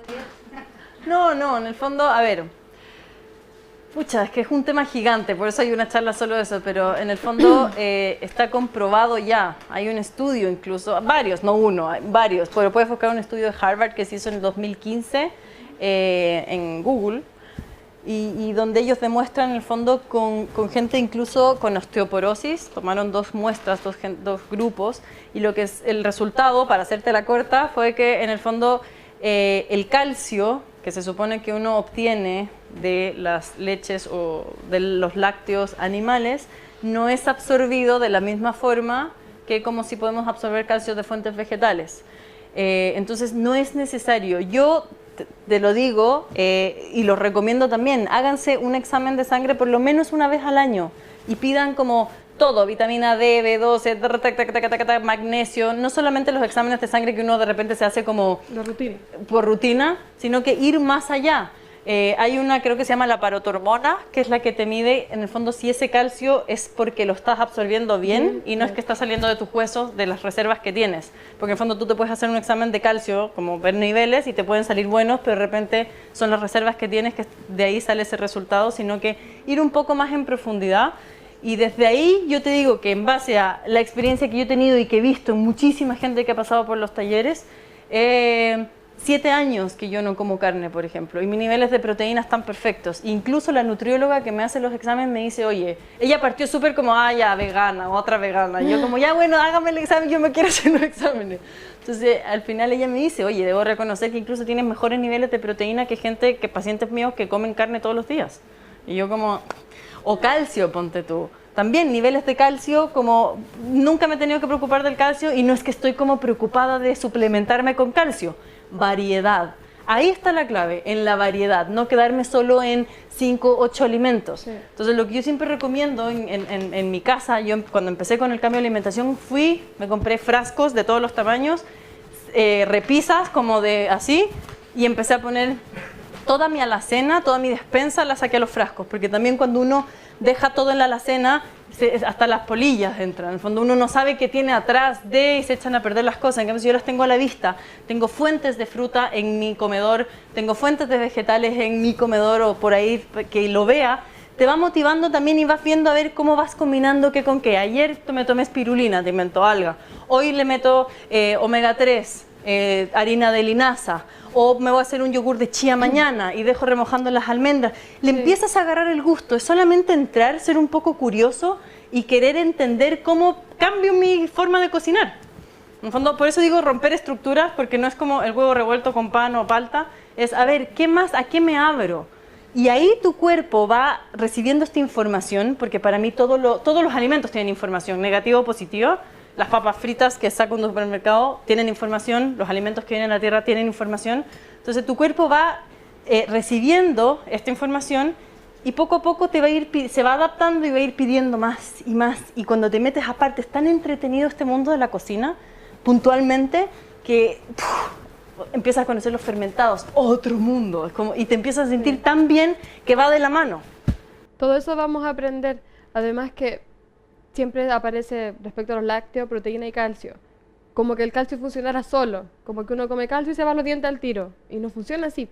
No, en el fondo, a ver, pucha, es que es un tema gigante, por eso hay una charla solo de eso, pero en el fondo está comprobado ya, hay un estudio incluso, varios, no uno, hay varios, pero puedes buscar un estudio de Harvard que se hizo en el 2015 en Google, y donde ellos demuestran en el fondo con gente incluso con osteoporosis, tomaron dos muestras, dos grupos, y lo que es el resultado, para hacerte la corta, fue que en el fondo el calcio que se supone que uno obtiene de las leches o de los lácteos animales no es absorbido de la misma forma que como si podemos absorber calcio de fuentes vegetales. Entonces no es necesario. Yo te lo digo y lo recomiendo también, háganse un examen de sangre por lo menos una vez al año y pidan como todo, vitamina D, B12, magnesio, no solamente los exámenes de sangre que uno de repente se hace como por rutina, sino que ir más allá. Hay una, creo que se llama la parotormona, que es la que te mide, en el fondo, si ese calcio es porque lo estás absorbiendo bien y no es que está saliendo de tus huesos, de las reservas que tienes. Porque en el fondo tú te puedes hacer un examen de calcio, como ver niveles, y te pueden salir buenos, pero de repente son las reservas que tienes, que de ahí sale ese resultado, sino que ir un poco más en profundidad. Y desde ahí yo te digo que en base a la experiencia que yo he tenido y que he visto en muchísima gente que ha pasado por los talleres, 7 años que yo no como carne, por ejemplo, y mis niveles de proteínas están perfectos. Incluso la nutrióloga que me hace los exámenes me dice, oye, ella partió súper como, ya, vegana, otra vegana. Y yo como, ya, bueno, hágame el examen, yo me quiero hacer los exámenes. Entonces, al final ella me dice, oye, debo reconocer que incluso tienes mejores niveles de proteína que pacientes míos que comen carne todos los días. Y yo como, o calcio, ponte tú. También niveles de calcio, como nunca me he tenido que preocupar del calcio y no es que estoy como preocupada de suplementarme con calcio. Variedad. Ahí está la clave, en la variedad, no quedarme solo en 5, 8 alimentos. Sí. Entonces, lo que yo siempre recomiendo en mi casa, yo cuando empecé con el cambio de alimentación, me compré frascos de todos los tamaños, repisas como de así, y empecé a poner toda mi alacena, toda mi despensa, la saqué a los frascos, porque también cuando uno deja todo en la alacena, hasta las polillas entran. En el fondo uno no sabe qué tiene atrás y se echan a perder las cosas. En cambio, si yo las tengo a la vista, tengo fuentes de fruta en mi comedor, tengo fuentes de vegetales en mi comedor o por ahí que lo vea, te va motivando también y vas viendo a ver cómo vas combinando qué con qué. Ayer me tomé espirulina, te invento alga. Hoy le meto omega 3, harina de linaza. O me voy a hacer un yogur de chía mañana y dejo remojando las almendras. Le empiezas a agarrar el gusto. Es solamente entrar, ser un poco curioso y querer entender cómo cambio mi forma de cocinar. En el fondo, por eso digo romper estructuras, porque no es como el huevo revuelto con pan o palta. Es, a ver, ¿qué más? ¿A qué me abro? Y ahí tu cuerpo va recibiendo esta información, porque para mí todos los alimentos tienen información, negativa o positiva. Las papas fritas que saco de un supermercado tienen información, los alimentos que vienen a la tierra tienen información. Entonces tu cuerpo va recibiendo esta información y poco a poco se va adaptando y va a ir pidiendo más y más. Y cuando te metes aparte, es tan entretenido este mundo de la cocina, puntualmente, que empiezas a conocer los fermentados, otro mundo. Y te empiezas a sentir tan bien que va de la mano. Todo eso vamos a aprender. Además que siempre aparece respecto a los lácteos, proteína y calcio. Como que el calcio funcionara solo, como que uno come calcio y se va a los dientes al tiro. Y no funciona así.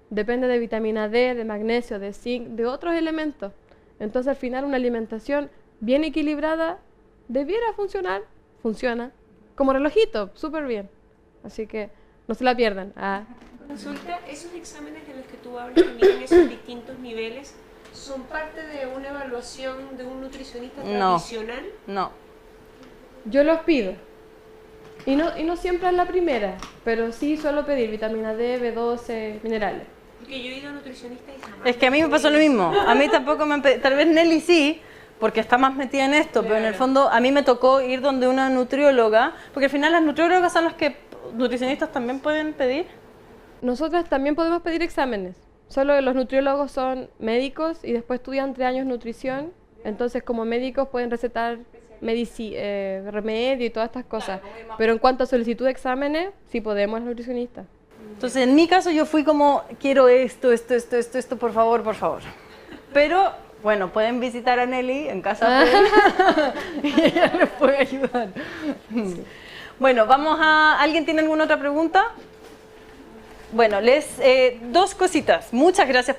depende de vitamina D, de magnesio, de zinc, de otros elementos. Entonces al final una alimentación bien equilibrada debiera funcionar, funciona, como relojito, súper bien. Así que no se la pierdan. Consulta, esos exámenes de los que tú hablas que miden esos distintos niveles, ¿son parte de una evaluación de un nutricionista tradicional? No. Yo los pido. Y no siempre es la primera, pero sí suelo pedir vitamina D, B12, minerales. Porque yo he ido a nutricionistas y jamás. Es que a mí me pasó lo mismo. A mí tampoco me han pedido. Tal vez Nelly sí, porque está más metida en esto, pero en el fondo a mí me tocó ir donde una nutrióloga, porque al final las nutriólogas son las que nutricionistas también pueden pedir. Nosotras también podemos pedir exámenes. Solo los nutriólogos son médicos y después estudian 3 años nutrición. Entonces, como médicos pueden recetar remedio y todas estas cosas. Pero en cuanto a solicitud de exámenes, sí podemos los nutricionistas. Entonces, en mi caso yo fui como, quiero esto, por favor. Pero, bueno, pueden visitar a Nelly en casa y ella les puede ayudar. Bueno, ¿alguien tiene alguna otra pregunta? Bueno, dos cositas. Muchas gracias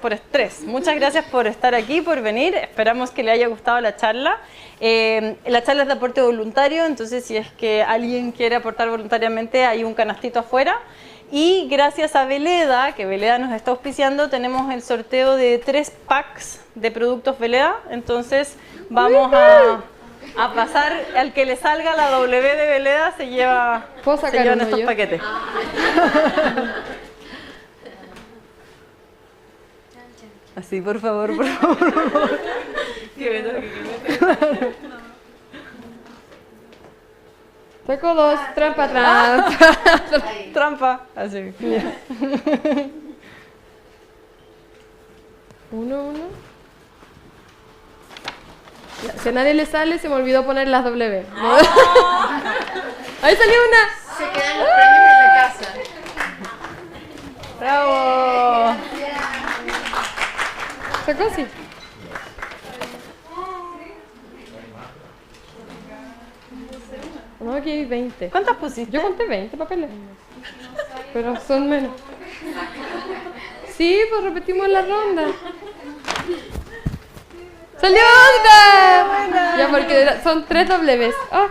Muchas gracias por estar aquí, por venir. Esperamos que le haya gustado la charla. La charla es de aporte voluntario, entonces si es que alguien quiere aportar voluntariamente, hay un canastito afuera. Y gracias a Veleda, que Veleda nos está auspiciando, tenemos el sorteo de 3 packs de productos Veleda. Entonces vamos a pasar, al que le salga la W de Veleda se llevan estos paquetes. Así, por favor. Saco 2, trampa. Trampa, así. 1. Si a nadie le sale, se me olvidó poner las W. ¡Ahí salió una! Se quedan los premios en la casa. ¡Bravo! Sacó así. No, aquí hay 20. ¿Cuántas pusiste? Yo conté 20 papeles. Pero son menos. Sí, pues repetimos la ronda. ¡Salió otra! Ya, porque son 3 Ws. Oh.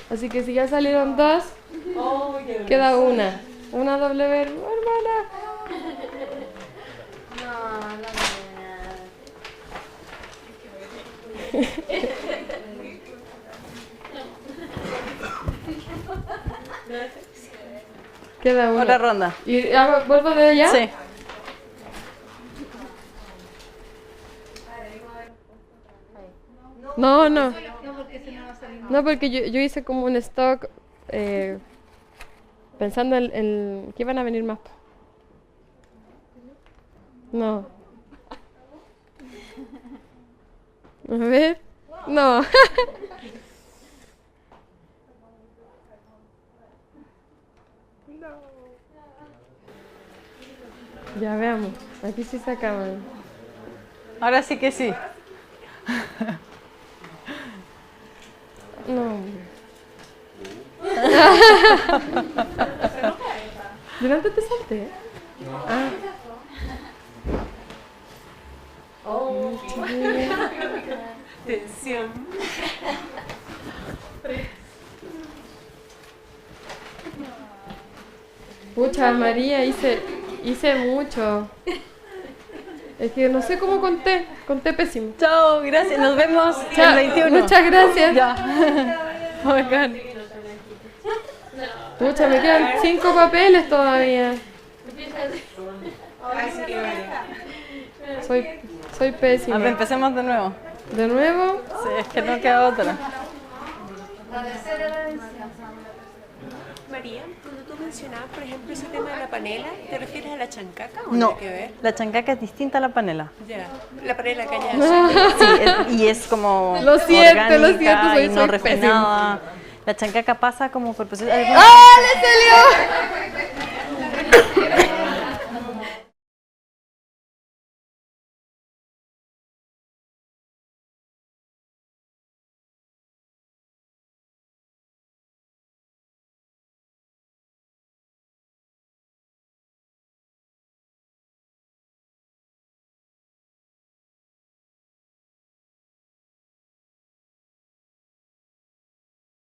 Así que si ya salieron 2, queda una. Una W, hermana. Queda una. Otra ronda. ¿Y vuelvo de allá? Sí. No. No, porque ese no va a salir. No, porque yo hice como un stock pensando en que iban a venir más. No. A ver. No. Ya veamos. Aquí sí se acaban. Ahora sí que sí. No. Delante te salté. Ah. Tensión. Pucha, María, hice mucho. Es que no sé cómo conté pésimo. Chao, gracias. Nos vemos Chao, el 21. Muchas gracias. Ya. Bacán. Pucha, me quedan 5 papeles todavía. Soy pésima. A ver, empecemos de nuevo. ¿De nuevo? Sí, es que no queda otra. María, cuando tú mencionabas, por ejemplo, ese tema de la panela, ¿te refieres a la chancaca o No, nada que ver? la chancaca es distinta a la panela. Ya, la panela cañada. Sí, y es como Lo siento, orgánica soy y no pésima. refinada. La chancaca pasa como por proceso. ¡Ah, le salió!